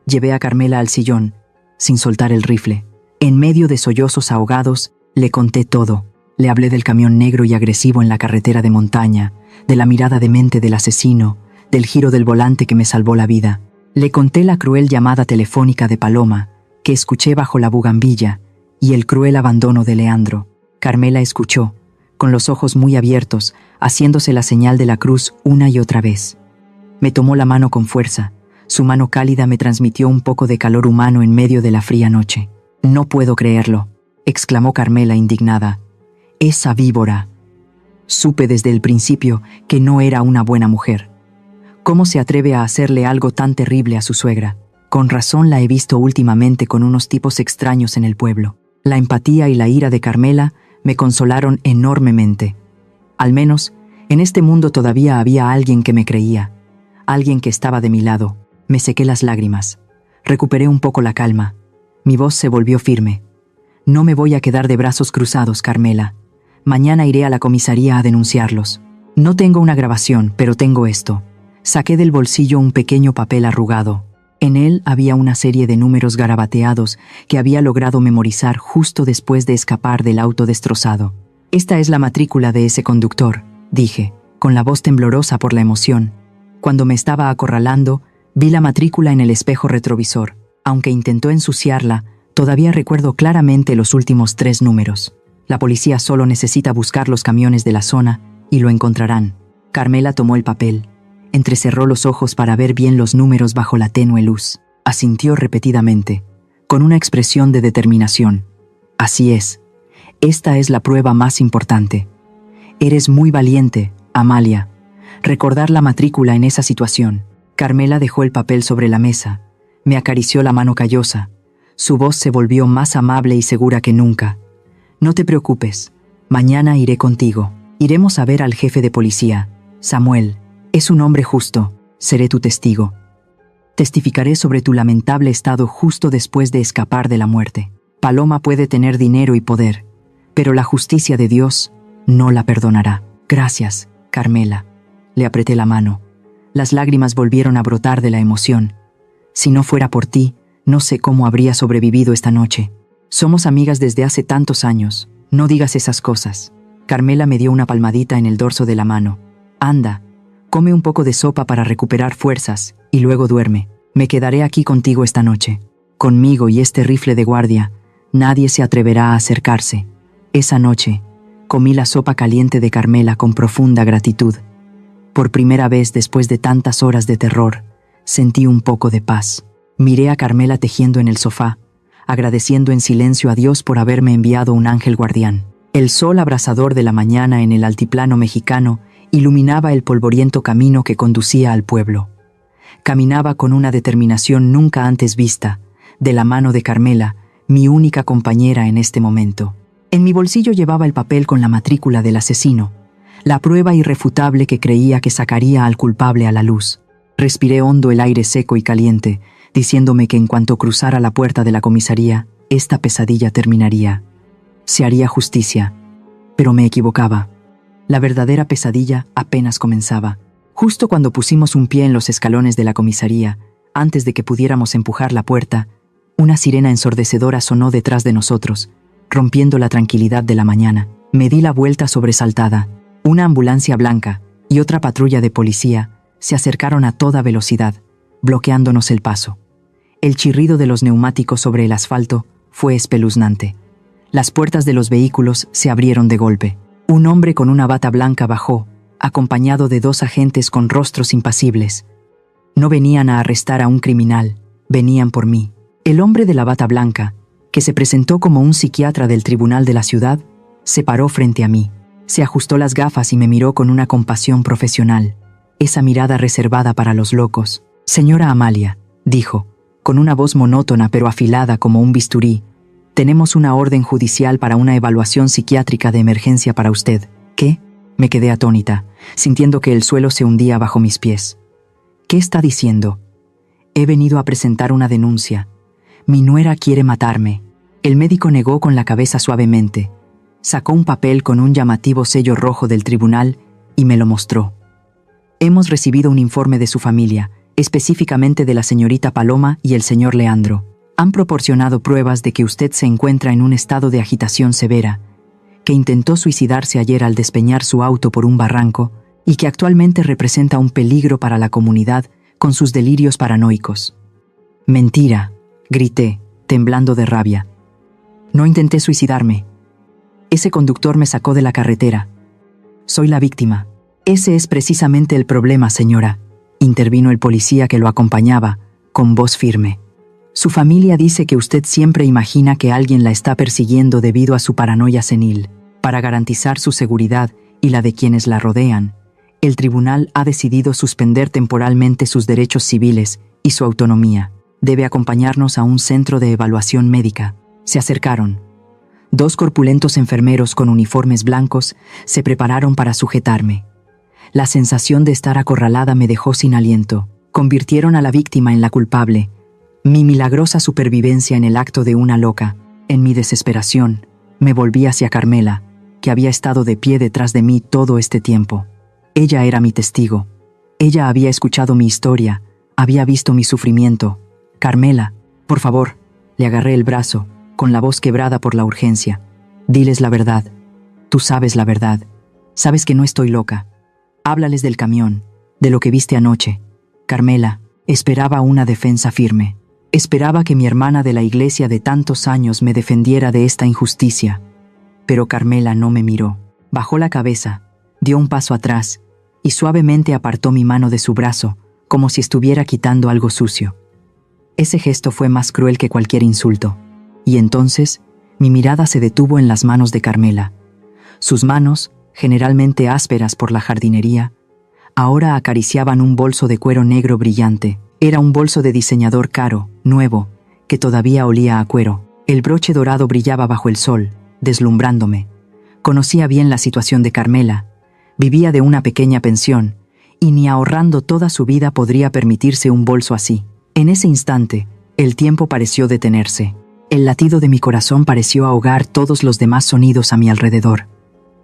Llevé a Carmela al sillón, sin soltar el rifle. En medio de sollozos ahogados, le conté todo. Le hablé del camión negro y agresivo en la carretera de montaña, de la mirada demente del asesino, del giro del volante que me salvó la vida. Le conté la cruel llamada telefónica de Paloma, que escuché bajo la bugambilla, y el cruel abandono de Leandro. Carmela escuchó, con los ojos muy abiertos, haciéndose la señal de la cruz una y otra vez. Me tomó la mano con fuerza. Su mano cálida me transmitió un poco de calor humano en medio de la fría noche. No puedo creerlo, exclamó Carmela indignada. Esa víbora. Supe desde el principio que no era una buena mujer. ¿Cómo se atreve a hacerle algo tan terrible a su suegra? Con razón la he visto últimamente con unos tipos extraños en el pueblo. La empatía y la ira de Carmela me consolaron enormemente. Al menos, en este mundo todavía había alguien que me creía, alguien que estaba de mi lado. Me sequé las lágrimas. Recuperé un poco la calma. Mi voz se volvió firme. No me voy a quedar de brazos cruzados, Carmela. Mañana iré a la comisaría a denunciarlos. No tengo una grabación, pero tengo esto. Saqué del bolsillo un pequeño papel arrugado. En él había una serie de números garabateados que había logrado memorizar justo después de escapar del auto destrozado. Esta es la matrícula de ese conductor, dije, con la voz temblorosa por la emoción. Cuando me estaba acorralando, vi la matrícula en el espejo retrovisor. Aunque intentó ensuciarla, todavía recuerdo claramente los últimos 3 números. La policía solo necesita buscar los camiones de la zona y lo encontrarán. Carmela tomó el papel. Entrecerró los ojos para ver bien los números bajo la tenue luz. Asintió repetidamente, con una expresión de determinación. Así es. Esta es la prueba más importante. Eres muy valiente, Amalia. Recordar la matrícula en esa situación. Carmela dejó el papel sobre la mesa. Me acarició la mano callosa. Su voz se volvió más amable y segura que nunca. No te preocupes. Mañana iré contigo. Iremos a ver al jefe de policía, Samuel. Es un hombre justo. Seré tu testigo. Testificaré sobre tu lamentable estado justo después de escapar de la muerte. Paloma puede tener dinero y poder, pero la justicia de Dios no la perdonará. Gracias, Carmela. Le apreté la mano. Las lágrimas volvieron a brotar de la emoción. Si no fuera por ti, no sé cómo habría sobrevivido esta noche. Somos amigas desde hace tantos años. No digas esas cosas. Carmela me dio una palmadita en el dorso de la mano. Anda, come un poco de sopa para recuperar fuerzas y luego duerme. Me quedaré aquí contigo esta noche. Conmigo y este rifle de guardia, nadie se atreverá a acercarse. Esa noche, comí la sopa caliente de Carmela con profunda gratitud. Por primera vez después de tantas horas de terror, sentí un poco de paz. Miré a Carmela tejiendo en el sofá, agradeciendo en silencio a Dios por haberme enviado un ángel guardián. El sol abrasador de la mañana en el altiplano mexicano iluminaba el polvoriento camino que conducía al pueblo. Caminaba con una determinación nunca antes vista, de la mano de Carmela, mi única compañera en este momento. En mi bolsillo llevaba el papel con la matrícula del asesino, la prueba irrefutable que creía que sacaría al culpable a la luz. Respiré hondo el aire seco y caliente, diciéndome que en cuanto cruzara la puerta de la comisaría, esta pesadilla terminaría. Se haría justicia. Pero me equivocaba. La verdadera pesadilla apenas comenzaba. Justo cuando pusimos un pie en los escalones de la comisaría, antes de que pudiéramos empujar la puerta, una sirena ensordecedora sonó detrás de nosotros, rompiendo la tranquilidad de la mañana. Me di la vuelta sobresaltada. Una ambulancia blanca y otra patrulla de policía se acercaron a toda velocidad, bloqueándonos el paso. El chirrido de los neumáticos sobre el asfalto fue espeluznante. Las puertas de los vehículos se abrieron de golpe. Un hombre con una bata blanca bajó, acompañado de 2 agentes con rostros impasibles. No venían a arrestar a un criminal, venían por mí. El hombre de la bata blanca, que se presentó como un psiquiatra del tribunal de la ciudad, se paró frente a mí. Se ajustó las gafas y me miró con una compasión profesional, esa mirada reservada para los locos. Señora Amalia, dijo, con una voz monótona pero afilada como un bisturí, tenemos una orden judicial para una evaluación psiquiátrica de emergencia para usted. ¿Qué? Me quedé atónita, sintiendo que el suelo se hundía bajo mis pies. ¿Qué está diciendo? He venido a presentar una denuncia. Mi nuera quiere matarme. El médico negó con la cabeza suavemente. Sacó un papel con un llamativo sello rojo del tribunal y me lo mostró. Hemos recibido un informe de su familia, específicamente de la señorita Paloma y el señor Leandro. Han proporcionado pruebas de que usted se encuentra en un estado de agitación severa, que intentó suicidarse ayer al despeñar su auto por un barranco y que actualmente representa un peligro para la comunidad con sus delirios paranoicos. Mentira, grité, temblando de rabia. No intenté suicidarme. Ese conductor me sacó de la carretera. Soy la víctima. Ese es precisamente el problema, señora, intervino el policía que lo acompañaba, con voz firme. Su familia dice que usted siempre imagina que alguien la está persiguiendo debido a su paranoia senil. Para garantizar su seguridad y la de quienes la rodean, el tribunal ha decidido suspender temporalmente sus derechos civiles y su autonomía. Debe acompañarnos a un centro de evaluación médica. Se acercaron. 2 corpulentos enfermeros con uniformes blancos se prepararon para sujetarme. La sensación de estar acorralada me dejó sin aliento. Convirtieron a la víctima en la culpable. Mi milagrosa supervivencia en el acto de una loca. En mi desesperación, me volví hacia Carmela, que había estado de pie detrás de mí todo este tiempo. Ella era mi testigo. Ella había escuchado mi historia, había visto mi sufrimiento. Carmela, por favor, le agarré el brazo, con la voz quebrada por la urgencia. Diles la verdad. Tú sabes la verdad. Sabes que no estoy loca. Háblales del camión, de lo que viste anoche. Carmela esperaba una defensa firme. Esperaba que mi hermana de la iglesia de tantos años me defendiera de esta injusticia. Pero Carmela no me miró. Bajó la cabeza, dio un paso atrás y suavemente apartó mi mano de su brazo, como si estuviera quitando algo sucio. Ese gesto fue más cruel que cualquier insulto. Y entonces, mi mirada se detuvo en las manos de Carmela. Sus manos, generalmente ásperas por la jardinería, ahora acariciaban un bolso de cuero negro brillante. Era un bolso de diseñador caro, nuevo, que todavía olía a cuero. El broche dorado brillaba bajo el sol, deslumbrándome. Conocía bien la situación de Carmela. Vivía de una pequeña pensión, y ni ahorrando toda su vida podría permitirse un bolso así. En ese instante, el tiempo pareció detenerse. El latido de mi corazón pareció ahogar todos los demás sonidos a mi alrededor.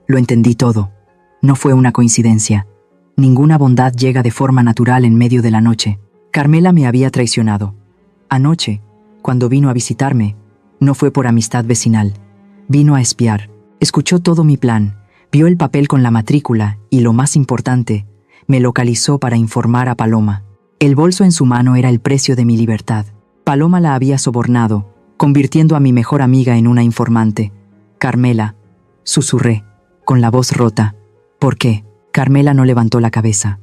Lo entendí todo. No fue una coincidencia. Ninguna bondad llega de forma natural en medio de la noche. Carmela me había traicionado. Anoche, cuando vino a visitarme, no fue por amistad vecinal. Vino a espiar. Escuchó todo mi plan, vio el papel con la matrícula y, lo más importante, me localizó para informar a Paloma. El bolso en su mano era el precio de mi libertad. Paloma la había sobornado, convirtiendo a mi mejor amiga en una informante. Carmela, susurré, con la voz rota. ¿Por qué? Carmela no levantó la cabeza,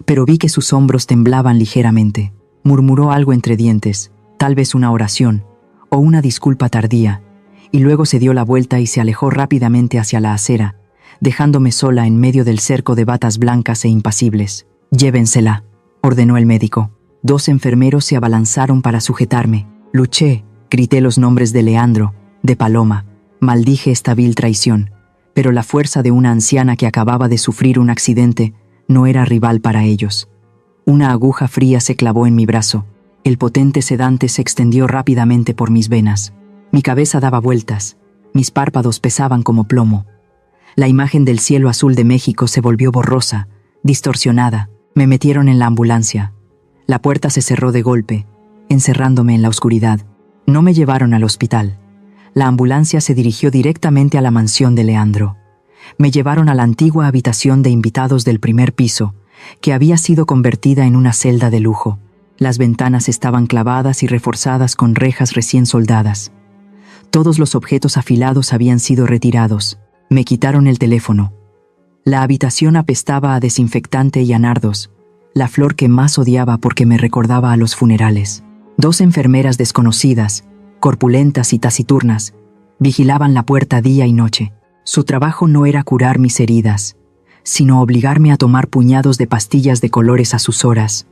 pero vi que sus hombros temblaban ligeramente. Murmuró algo entre dientes, tal vez una oración o una disculpa tardía, y luego se dio la vuelta y se alejó rápidamente hacia la acera, dejándome sola en medio del cerco de batas blancas e impasibles. «Llévensela», ordenó el médico. 2 enfermeros se abalanzaron para sujetarme. Luché, grité los nombres de Leandro, de Paloma, maldije esta vil traición, pero la fuerza de una anciana que acababa de sufrir un accidente no era rival para ellos. Una aguja fría se clavó en mi brazo. El potente sedante se extendió rápidamente por mis venas. Mi cabeza daba vueltas. Mis párpados pesaban como plomo. La imagen del cielo azul de México se volvió borrosa, distorsionada. Me metieron en la ambulancia. La puerta se cerró de golpe, encerrándome en la oscuridad. No me llevaron al hospital. La ambulancia se dirigió directamente a la mansión de Leandro. Me llevaron a la antigua habitación de invitados del primer piso, que había sido convertida en una celda de lujo. Las ventanas estaban clavadas y reforzadas con rejas recién soldadas. Todos los objetos afilados habían sido retirados. Me quitaron el teléfono. La habitación apestaba a desinfectante y a nardos, la flor que más odiaba porque me recordaba a los funerales. 2 enfermeras desconocidas, corpulentas y taciturnas, vigilaban la puerta día y noche. Su trabajo no era curar mis heridas, sino obligarme a tomar puñados de pastillas de colores a sus horas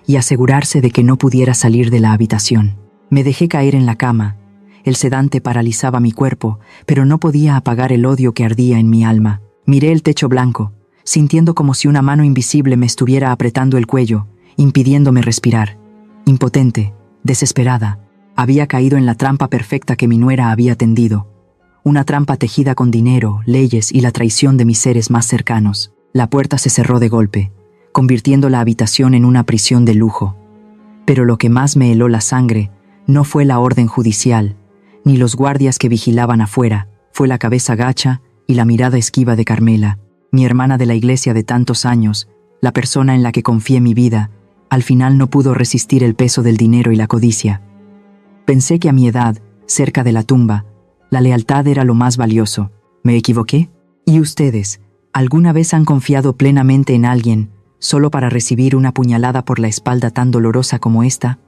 y asegurarse de que no pudiera salir de la habitación. Me dejé caer en la cama. El sedante paralizaba mi cuerpo, pero no podía apagar el odio que ardía en mi alma. Miré el techo blanco, sintiendo como si una mano invisible me estuviera apretando el cuello, impidiéndome respirar. Impotente, desesperada, había caído en la trampa perfecta que mi nuera había tendido. Una trampa tejida con dinero, leyes y la traición de mis seres más cercanos. La puerta se cerró de golpe, convirtiendo la habitación en una prisión de lujo. Pero lo que más me heló la sangre no fue la orden judicial, ni los guardias que vigilaban afuera, fue la cabeza gacha y la mirada esquiva de Carmela, mi hermana de la iglesia de tantos años, la persona en la que confié mi vida. Al final no pudo resistir el peso del dinero y la codicia. Pensé que a mi edad, cerca de la tumba, la lealtad era lo más valioso. ¿Me equivoqué? ¿Y ustedes, alguna vez han confiado plenamente en alguien, solo para recibir una puñalada por la espalda tan dolorosa como esta?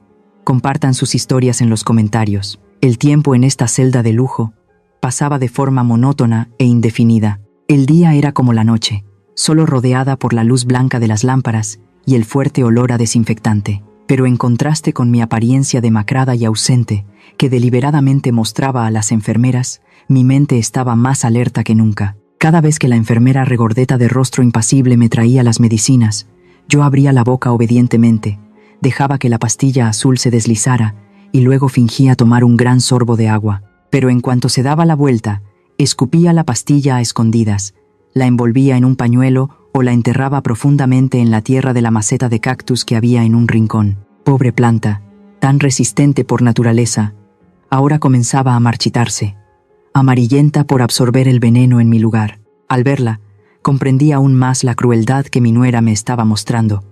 Compartan sus historias en los comentarios. El tiempo en esta celda de lujo pasaba de forma monótona e indefinida. El día era como la noche, solo rodeada por la luz blanca de las lámparas y el fuerte olor a desinfectante. Pero en contraste con mi apariencia demacrada y ausente, que deliberadamente mostraba a las enfermeras, mi mente estaba más alerta que nunca. Cada vez que la enfermera regordeta de rostro impasible me traía las medicinas, yo abría la boca obedientemente, dejaba que la pastilla azul se deslizara y luego fingía tomar un gran sorbo de agua. Pero en cuanto se daba la vuelta, escupía la pastilla a escondidas, la envolvía en un pañuelo o la enterraba profundamente en la tierra de la maceta de cactus que había en un rincón. Pobre planta, tan resistente por naturaleza, ahora comenzaba a marchitarse, amarillenta por absorber el veneno en mi lugar. Al verla, comprendí aún más la crueldad que mi nuera me estaba mostrando.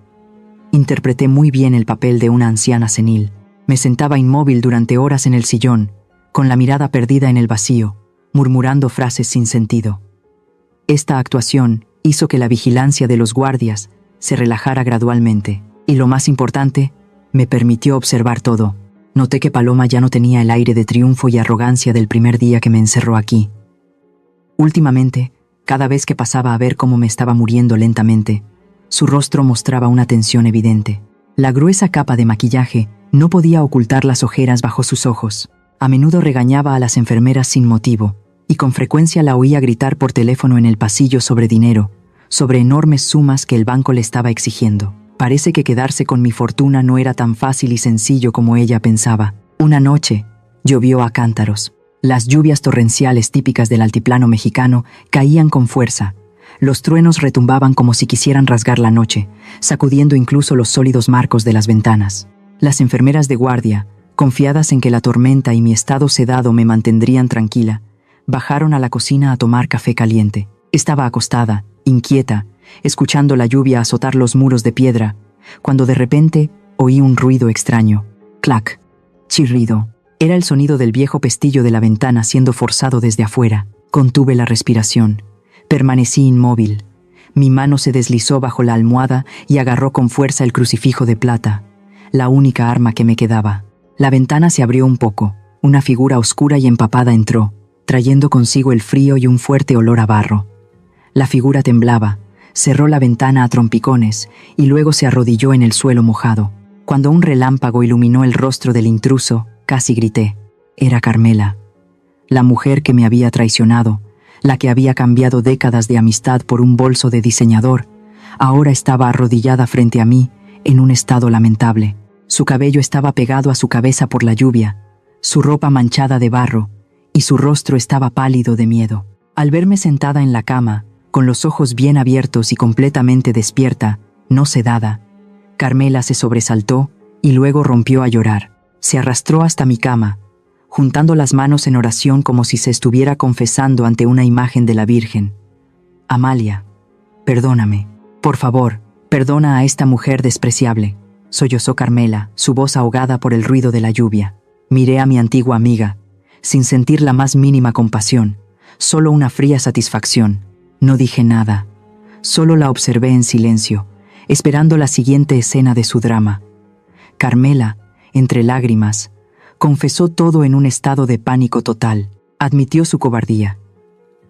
Interpreté muy bien el papel de una anciana senil. Me sentaba inmóvil durante horas en el sillón, con la mirada perdida en el vacío, murmurando frases sin sentido. Esta actuación hizo que la vigilancia de los guardias se relajara gradualmente, y lo más importante, me permitió observar todo. Noté que Paloma ya no tenía el aire de triunfo y arrogancia del primer día que me encerró aquí. Últimamente, cada vez que pasaba a ver cómo me estaba muriendo lentamente, su rostro mostraba una tensión evidente. La gruesa capa de maquillaje no podía ocultar las ojeras bajo sus ojos. A menudo regañaba a las enfermeras sin motivo, y con frecuencia la oía gritar por teléfono en el pasillo sobre dinero, sobre enormes sumas que el banco le estaba exigiendo. Parece que quedarse con mi fortuna no era tan fácil y sencillo como ella pensaba. Una noche, llovió a cántaros. Las lluvias torrenciales típicas del altiplano mexicano caían con fuerza. Los truenos retumbaban como si quisieran rasgar la noche, sacudiendo incluso los sólidos marcos de las ventanas. Las enfermeras de guardia, confiadas en que la tormenta y mi estado sedado me mantendrían tranquila, bajaron a la cocina a tomar café caliente. Estaba acostada, inquieta, escuchando la lluvia azotar los muros de piedra, cuando de repente oí un ruido extraño. Clac, chirrido. Era el sonido del viejo pestillo de la ventana siendo forzado desde afuera. Contuve la respiración. Permanecí inmóvil. Mi mano se deslizó bajo la almohada y agarró con fuerza el crucifijo de plata, la única arma que me quedaba. La ventana se abrió un poco. Una figura oscura y empapada entró, trayendo consigo el frío y un fuerte olor a barro. La figura temblaba, cerró la ventana a trompicones y luego se arrodilló en el suelo mojado. Cuando un relámpago iluminó el rostro del intruso, casi grité. Era Carmela, la mujer que me había traicionado, la que había cambiado décadas de amistad por un bolso de diseñador. Ahora estaba arrodillada frente a mí, en un estado lamentable. Su cabello estaba pegado a su cabeza por la lluvia, su ropa manchada de barro, y su rostro estaba pálido de miedo. Al verme sentada en la cama, con los ojos bien abiertos y completamente despierta, no sedada, Carmela se sobresaltó y luego rompió a llorar. Se arrastró hasta mi cama, juntando las manos en oración como si se estuviera confesando ante una imagen de la Virgen. Amalia, perdóname. Por favor, perdona a esta mujer despreciable, sollozó Carmela, su voz ahogada por el ruido de la lluvia. Miré a mi antigua amiga, sin sentir la más mínima compasión, solo una fría satisfacción. No dije nada, solo la observé en silencio, esperando la siguiente escena de su drama. Carmela, entre lágrimas, confesó todo en un estado de pánico total. Admitió su cobardía.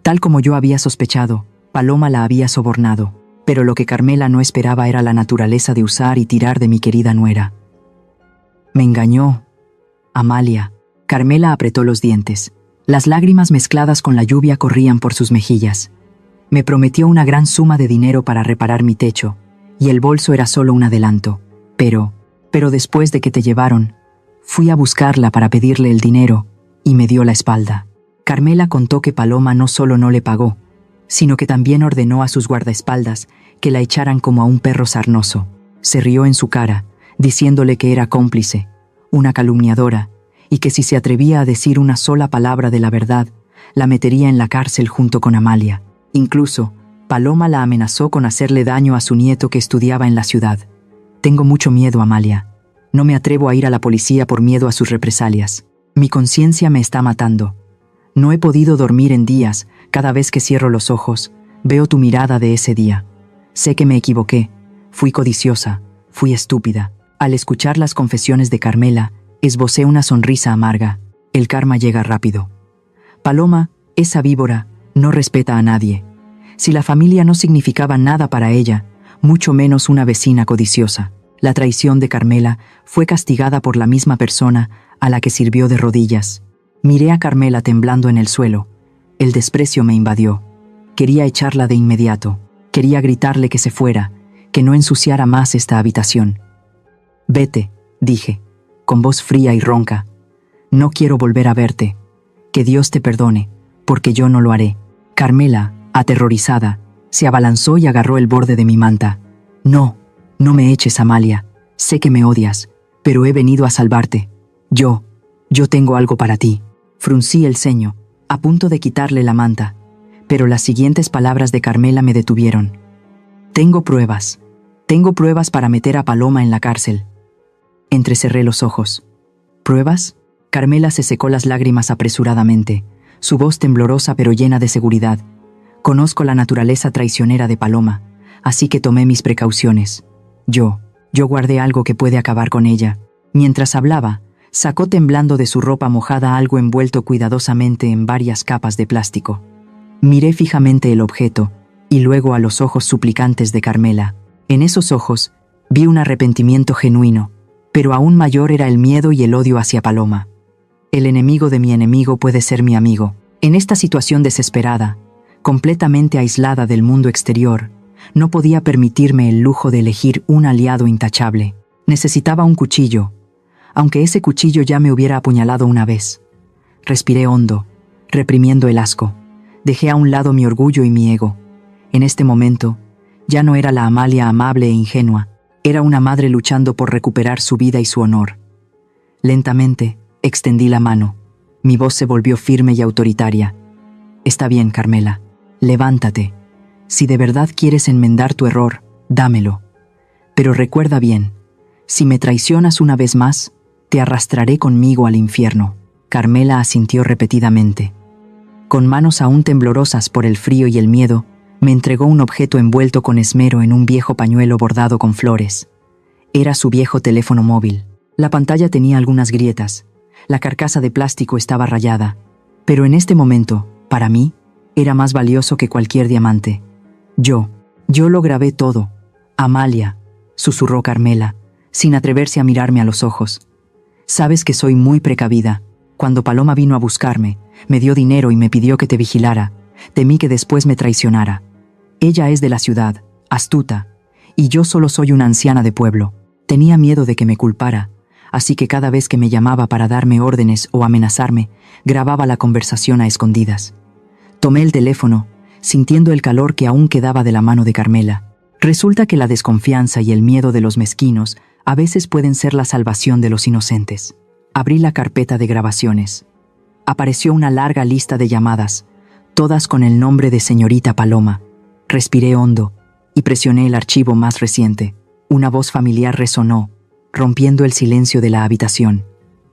Tal como yo había sospechado, Paloma la había sobornado, pero lo que Carmela no esperaba era la naturaleza de usar y tirar de mi querida nuera. Me engañó, Amalia. Carmela apretó los dientes. Las lágrimas mezcladas con la lluvia corrían por sus mejillas. Me prometió una gran suma de dinero para reparar mi techo, y el bolso era solo un adelanto. Pero después de que te llevaron, fui a buscarla para pedirle el dinero, y me dio la espalda. Carmela contó que Paloma no solo no le pagó, sino que también ordenó a sus guardaespaldas que la echaran como a un perro sarnoso. Se rió en su cara, diciéndole que era cómplice, una calumniadora, y que si se atrevía a decir una sola palabra de la verdad, la metería en la cárcel junto con Amalia. Incluso, Paloma la amenazó con hacerle daño a su nieto que estudiaba en la ciudad. Tengo mucho miedo, Amalia. No me atrevo a ir a la policía por miedo a sus represalias. Mi conciencia me está matando. No he podido dormir en días. Cada vez que cierro los ojos, veo tu mirada de ese día. Sé que me equivoqué. Fui codiciosa. Fui estúpida. Al escuchar las confesiones de Carmela, esbocé una sonrisa amarga. El karma llega rápido. Paloma, esa víbora, no respeta a nadie. Si la familia no significaba nada para ella, mucho menos una vecina codiciosa. La traición de Carmela fue castigada por la misma persona a la que sirvió de rodillas. Miré a Carmela temblando en el suelo. El desprecio me invadió. Quería echarla de inmediato. Quería gritarle que se fuera, que no ensuciara más esta habitación. «Vete», dije, con voz fría y ronca. «No quiero volver a verte. Que Dios te perdone, porque yo no lo haré». Carmela, aterrorizada, se abalanzó y agarró el borde de mi manta. «No, no me eches, Amalia. Sé que me odias, pero he venido a salvarte. Yo tengo algo para ti». Fruncí el ceño, a punto de quitarle la manta, pero las siguientes palabras de Carmela me detuvieron. Tengo pruebas para meter a Paloma en la cárcel». Entrecerré los ojos. ¿Pruebas? Carmela se secó las lágrimas apresuradamente, su voz temblorosa pero llena de seguridad. Conozco la naturaleza traicionera de Paloma, así que tomé mis precauciones. Yo guardé algo que puede acabar con ella. Mientras hablaba, sacó temblando de su ropa mojada algo envuelto cuidadosamente en varias capas de plástico. Miré fijamente el objeto, y luego a los ojos suplicantes de Carmela. En esos ojos, vi un arrepentimiento genuino, pero aún mayor era el miedo y el odio hacia Paloma. El enemigo de mi enemigo puede ser mi amigo. En esta situación desesperada, completamente aislada del mundo exterior, no podía permitirme el lujo de elegir un aliado intachable. Necesitaba un cuchillo, aunque ese cuchillo ya me hubiera apuñalado una vez. Respiré hondo, reprimiendo el asco. Dejé a un lado mi orgullo y mi ego. En este momento, ya no era la Amalia amable e ingenua, era una madre luchando por recuperar su vida y su honor. Lentamente, extendí la mano. Mi voz se volvió firme y autoritaria. «Está bien, Carmela. Levántate. Si de verdad quieres enmendar tu error, dámelo. Pero recuerda bien, si me traicionas una vez más, te arrastraré conmigo al infierno». Carmela asintió repetidamente. Con manos aún temblorosas por el frío y el miedo, me entregó un objeto envuelto con esmero en un viejo pañuelo bordado con flores. Era su viejo teléfono móvil. La pantalla tenía algunas grietas. La carcasa de plástico estaba rayada. Pero en este momento, para mí, era más valioso que cualquier diamante. Yo lo grabé todo. «Amalia», susurró Carmela, sin atreverse a mirarme a los ojos. «Sabes que soy muy precavida. Cuando Paloma vino a buscarme, me dio dinero y me pidió que te vigilara. Temí que después me traicionara. Ella es de la ciudad, astuta, y yo solo soy una anciana de pueblo. Tenía miedo de que me culpara, así que cada vez que me llamaba para darme órdenes o amenazarme, grababa la conversación a escondidas». Tomé el teléfono, sintiendo el calor que aún quedaba de la mano de Carmela. Resulta que la desconfianza y el miedo de los mezquinos a veces pueden ser la salvación de los inocentes. Abrí la carpeta de grabaciones. Apareció una larga lista de llamadas, todas con el nombre de señorita Paloma. Respiré hondo y presioné el archivo más reciente. Una voz familiar resonó, rompiendo el silencio de la habitación.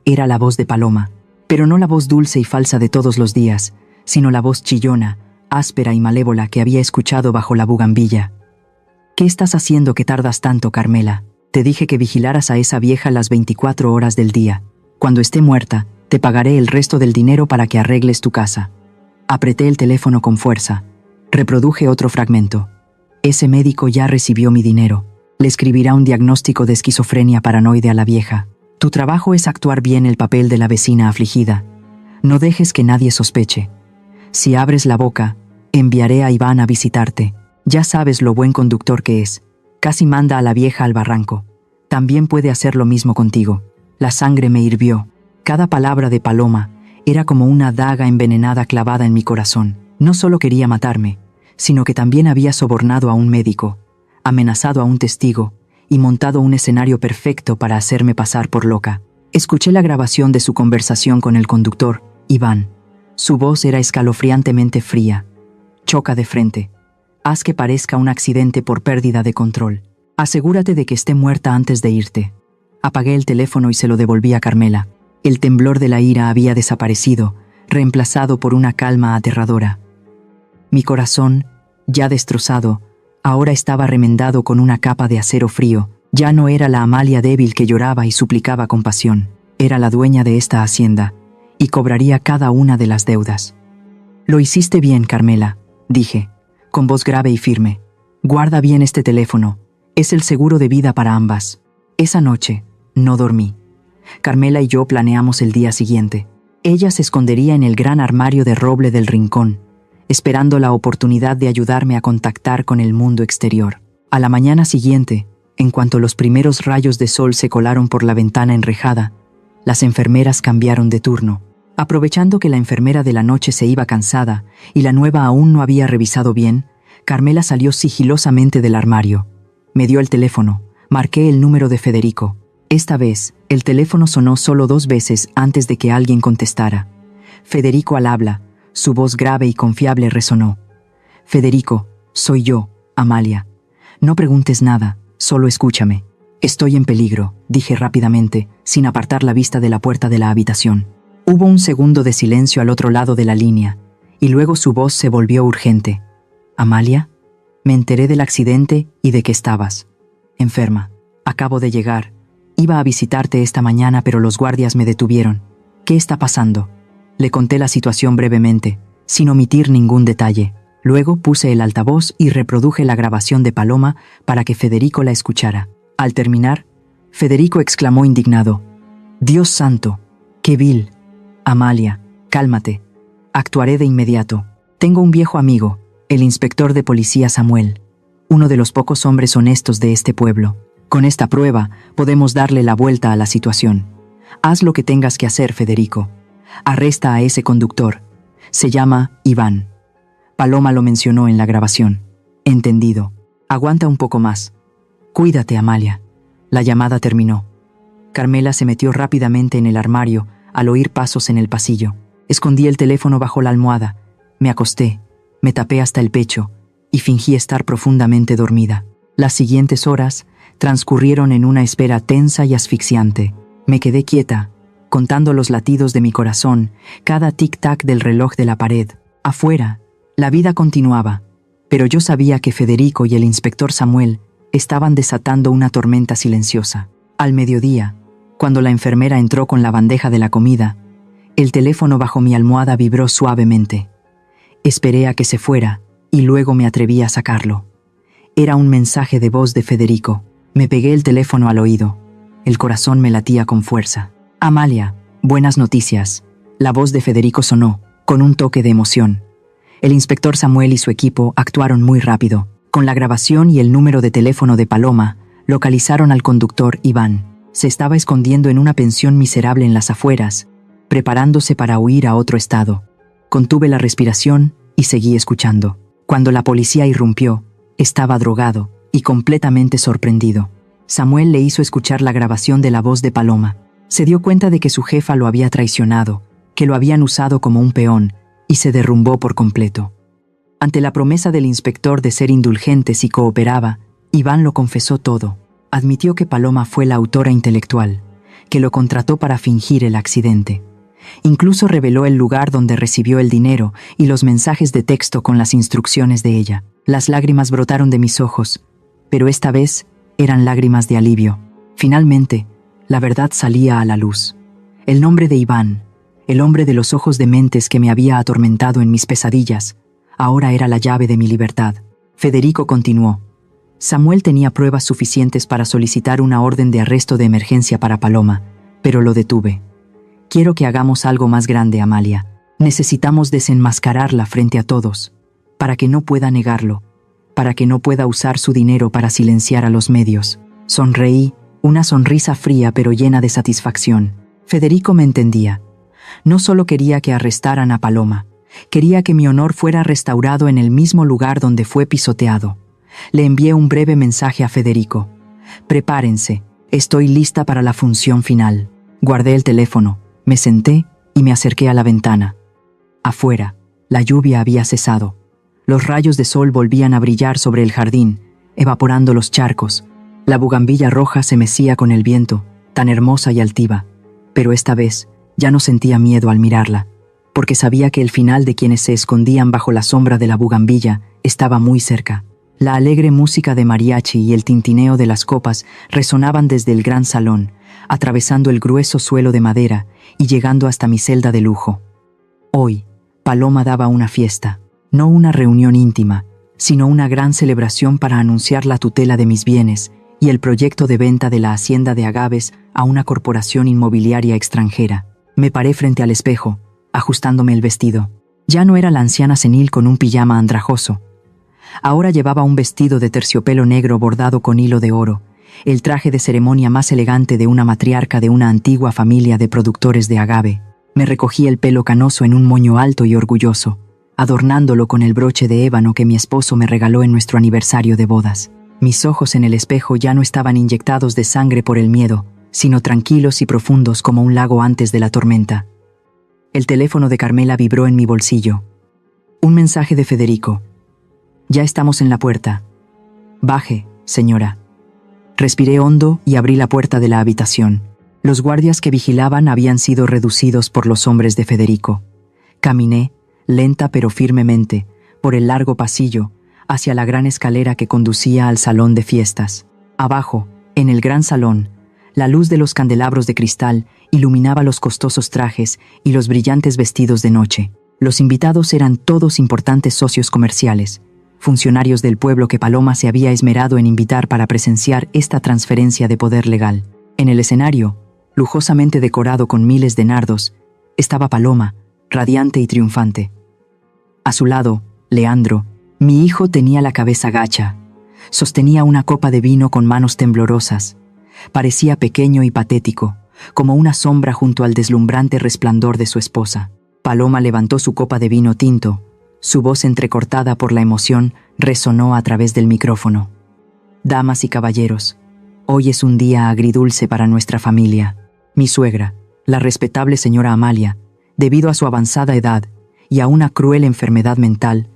Era la voz de Paloma, pero no la voz dulce y falsa de todos los días, sino la voz chillona, áspera y malévola que había escuchado bajo la bugambilla. «¿Qué estás haciendo que tardas tanto, Carmela? Te dije que vigilaras a esa vieja las 24 horas del día. Cuando esté muerta, te pagaré el resto del dinero para que arregles tu casa». Apreté el teléfono con fuerza. Reproduje otro fragmento. «Ese médico ya recibió mi dinero. Le escribirá un diagnóstico de esquizofrenia paranoide a la vieja. Tu trabajo es actuar bien el papel de la vecina afligida. No dejes que nadie sospeche. Si abres la boca, enviaré a Iván a visitarte. Ya sabes lo buen conductor que es. Casi manda a la vieja al barranco. También puede hacer lo mismo contigo». La sangre me hirvió. Cada palabra de Paloma era como una daga envenenada clavada en mi corazón. No solo quería matarme, sino que también había sobornado a un médico, amenazado a un testigo y montado un escenario perfecto para hacerme pasar por loca. Escuché la grabación de su conversación con el conductor, Iván. Su voz era escalofriantemente fría. «Choca de frente. Haz que parezca un accidente por pérdida de control. Asegúrate de que esté muerta antes de irte». Apagué el teléfono y se lo devolví a Carmela. El temblor de la ira había desaparecido, reemplazado por una calma aterradora. Mi corazón, ya destrozado, ahora estaba remendado con una capa de acero frío, Ya no era la Amalia débil que lloraba y suplicaba compasión. Era la dueña de esta hacienda, y cobraría cada una de las deudas. «Lo hiciste bien, Carmela», dije, con voz grave y firme. «Guarda bien este teléfono. Es el seguro de vida para ambas». Esa noche no dormí. Carmela y yo planeamos el día siguiente. Ella se escondería en el gran armario de roble del rincón, esperando la oportunidad de ayudarme a contactar con el mundo exterior. A la mañana siguiente, en cuanto los primeros rayos de sol se colaron por la ventana enrejada, las enfermeras cambiaron de turno. Aprovechando que la enfermera de la noche se iba cansada y la nueva aún no había revisado bien, Carmela salió sigilosamente del armario. Me dio el teléfono. Marqué el número de Federico. Esta vez, el teléfono sonó solo 2 veces antes de que alguien contestara. Federico al habla. Su voz grave y confiable resonó. «Federico, soy yo, Amalia. No preguntes nada, solo escúchame». «Estoy en peligro», dije rápidamente, sin apartar la vista de la puerta de la habitación. Hubo un segundo de silencio al otro lado de la línea, y luego su voz se volvió urgente. «¿Amalia? Me enteré del accidente y de que estabas enferma. Acabo de llegar. Iba a visitarte esta mañana, pero los guardias me detuvieron. ¿Qué está pasando?» Le conté la situación brevemente, sin omitir ningún detalle. Luego puse el altavoz y reproduje la grabación de Paloma para que Federico la escuchara. Al terminar, Federico exclamó indignado: «Dios santo, qué vil. Amalia, cálmate. Actuaré de inmediato. Tengo un viejo amigo, el inspector de policía Samuel, uno de los pocos hombres honestos de este pueblo. Con esta prueba podemos darle la vuelta a la situación. Haz lo que tengas que hacer, Federico. Arresta a ese conductor. Se llama Iván». Paloma lo mencionó en la grabación. «Entendido. Aguanta un poco más. Cuídate, Amalia». La llamada terminó. Carmela se metió rápidamente en el armario al oír pasos en el pasillo. Escondí el teléfono bajo la almohada. Me acosté, me tapé hasta el pecho y fingí estar profundamente dormida. Las siguientes horas transcurrieron en una espera tensa y asfixiante. Me quedé quieta, contando los latidos de mi corazón, cada tic-tac del reloj de la pared. Afuera, la vida continuaba, pero yo sabía que Federico y el inspector Samuel estaban desatando una tormenta silenciosa. Al mediodía, cuando la enfermera entró con la bandeja de la comida, el teléfono bajo mi almohada vibró suavemente. Esperé a que se fuera y luego me atreví a sacarlo. Era un mensaje de voz de Federico. Me pegué el teléfono al oído. El corazón me latía con fuerza. «Amalia, buenas noticias». La voz de Federico sonó, con un toque de emoción. El inspector Samuel y su equipo actuaron muy rápido. Con la grabación y el número de teléfono de Paloma, localizaron al conductor Iván. Se estaba escondiendo en una pensión miserable en las afueras, preparándose para huir a otro estado. Contuve la respiración y seguí escuchando. Cuando la policía irrumpió, estaba drogado y completamente sorprendido. Samuel le hizo escuchar la grabación de la voz de Paloma. Se dio cuenta de que su jefa lo había traicionado, que lo habían usado como un peón, y se derrumbó por completo. Ante la promesa del inspector de ser indulgente si cooperaba, Iván lo confesó todo. Admitió que Paloma fue la autora intelectual, que lo contrató para fingir el accidente. Incluso reveló el lugar donde recibió el dinero y los mensajes de texto con las instrucciones de ella. Las lágrimas brotaron de mis ojos, pero esta vez eran lágrimas de alivio. Finalmente, la verdad salía a la luz. El nombre de Iván, el hombre de los ojos dementes que me había atormentado en mis pesadillas, ahora era la llave de mi libertad. Federico continuó. Samuel tenía pruebas suficientes para solicitar una orden de arresto de emergencia para Paloma, pero lo detuve. Quiero que hagamos algo más grande, Amalia. Necesitamos desenmascararla frente a todos, para que no pueda negarlo, para que no pueda usar su dinero para silenciar a los medios. Sonreí, una sonrisa fría pero llena de satisfacción. Federico me entendía. No solo quería que arrestaran a Paloma, quería que mi honor fuera restaurado en el mismo lugar donde fue pisoteado. Le envié un breve mensaje a Federico. «Prepárense, estoy lista para la función final». Guardé el teléfono, me senté y me acerqué a la ventana. Afuera, la lluvia había cesado. Los rayos de sol volvían a brillar sobre el jardín, evaporando los charcos. La bugambilla roja se mecía con el viento, tan hermosa y altiva. Pero esta vez ya no sentía miedo al mirarla, porque sabía que el final de quienes se escondían bajo la sombra de la bugambilla estaba muy cerca. La alegre música de mariachi y el tintineo de las copas resonaban desde el gran salón, atravesando el grueso suelo de madera y llegando hasta mi celda de lujo. Hoy, Paloma daba una fiesta, no una reunión íntima, sino una gran celebración para anunciar la tutela de mis bienes y el proyecto de venta de la hacienda de Agaves a una corporación inmobiliaria extranjera. Me paré frente al espejo, ajustándome el vestido. Ya no era la anciana senil con un pijama andrajoso. Ahora llevaba un vestido de terciopelo negro bordado con hilo de oro, el traje de ceremonia más elegante de una matriarca de una antigua familia de productores de agave. Me recogí el pelo canoso en un moño alto y orgulloso, adornándolo con el broche de ébano que mi esposo me regaló en nuestro aniversario de bodas. Mis ojos en el espejo ya no estaban inyectados de sangre por el miedo, sino tranquilos y profundos como un lago antes de la tormenta. El teléfono de Carmela vibró en mi bolsillo. Un mensaje de Federico. Ya estamos en la puerta. Baje, señora. Respiré hondo y abrí la puerta de la habitación. Los guardias que vigilaban habían sido reducidos por los hombres de Federico. Caminé, lenta pero firmemente, por el largo pasillo, hacia la gran escalera que conducía al salón de fiestas. Abajo, en el gran salón, la luz de los candelabros de cristal iluminaba los costosos trajes y los brillantes vestidos de noche. Los invitados eran todos importantes socios comerciales, funcionarios del pueblo que Paloma se había esmerado en invitar para presenciar esta transferencia de poder legal. En el escenario, lujosamente decorado con miles de nardos, estaba Paloma, radiante y triunfante. A su lado, Leandro, mi hijo, tenía la cabeza gacha. Sostenía una copa de vino con manos temblorosas. Parecía pequeño y patético, como una sombra junto al deslumbrante resplandor de su esposa. Paloma levantó su copa de vino tinto. Su voz, entrecortada por la emoción, resonó a través del micrófono. Damas y caballeros, hoy es un día agridulce para nuestra familia. Mi suegra, la respetable señora Amalia, debido a su avanzada edad y a una cruel enfermedad mental,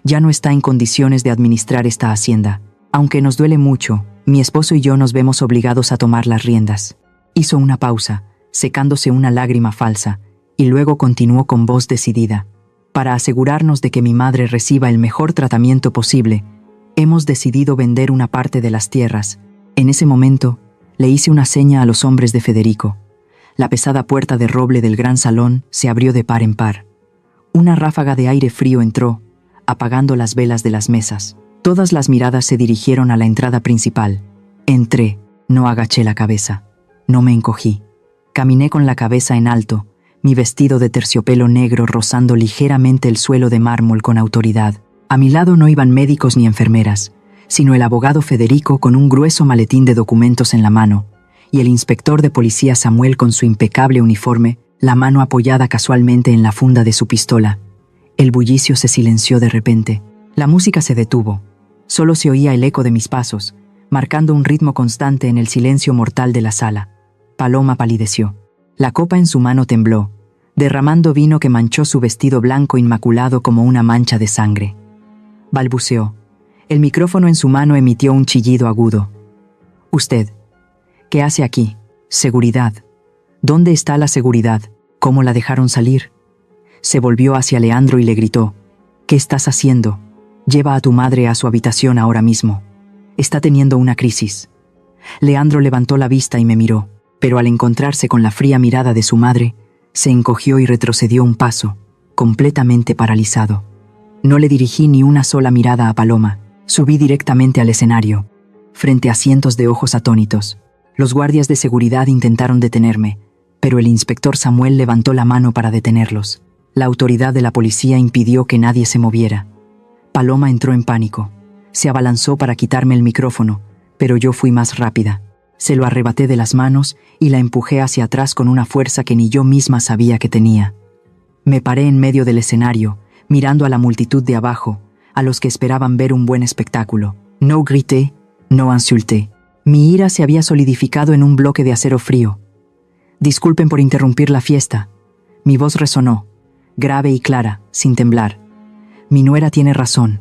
ya no está en condiciones de administrar esta hacienda. Aunque nos duele mucho, mi esposo y yo nos vemos obligados a tomar las riendas. Hizo una pausa, secándose una lágrima falsa, y luego continuó con voz decidida. Para asegurarnos de que mi madre reciba el mejor tratamiento posible, hemos decidido vender una parte de las tierras. En ese momento, le hice una seña a los hombres de Federico. La pesada puerta de roble del gran salón se abrió de par en par. Una ráfaga de aire frío entró, apagando las velas de las mesas. Todas las miradas se dirigieron a la entrada principal. Entré, no agaché la cabeza, no me encogí. Caminé con la cabeza en alto, mi vestido de terciopelo negro rozando ligeramente el suelo de mármol con autoridad. A mi lado no iban médicos ni enfermeras, sino el abogado Federico con un grueso maletín de documentos en la mano, y el inspector de policía Samuel con su impecable uniforme, la mano apoyada casualmente en la funda de su pistola. El bullicio se silenció de repente. La música se detuvo. Solo se oía el eco de mis pasos, marcando un ritmo constante en el silencio mortal de la sala. Paloma palideció. La copa en su mano tembló, derramando vino que manchó su vestido blanco inmaculado como una mancha de sangre. Balbuceó. El micrófono en su mano emitió un chillido agudo. «Usted, ¿qué hace aquí? Seguridad. ¿Dónde está la seguridad? ¿Cómo la dejaron salir?» Se volvió hacia Leandro y le gritó. «¿Qué estás haciendo? Lleva a tu madre a su habitación ahora mismo. Está teniendo una crisis». Leandro levantó la vista y me miró, pero al encontrarse con la fría mirada de su madre, se encogió y retrocedió un paso, completamente paralizado. No le dirigí ni una sola mirada a Paloma. Subí directamente al escenario, frente a cientos de ojos atónitos. Los guardias de seguridad intentaron detenerme, pero el inspector Samuel levantó la mano para detenerlos. La autoridad de la policía impidió que nadie se moviera. Paloma entró en pánico. Se abalanzó para quitarme el micrófono, pero yo fui más rápida. Se lo arrebaté de las manos y la empujé hacia atrás con una fuerza que ni yo misma sabía que tenía. Me paré en medio del escenario, mirando a la multitud de abajo, a los que esperaban ver un buen espectáculo. No grité, no insulté. Mi ira se había solidificado en un bloque de acero frío. «Disculpen por interrumpir la fiesta». Mi voz resonó, grave y clara, sin temblar. «Mi nuera tiene razón.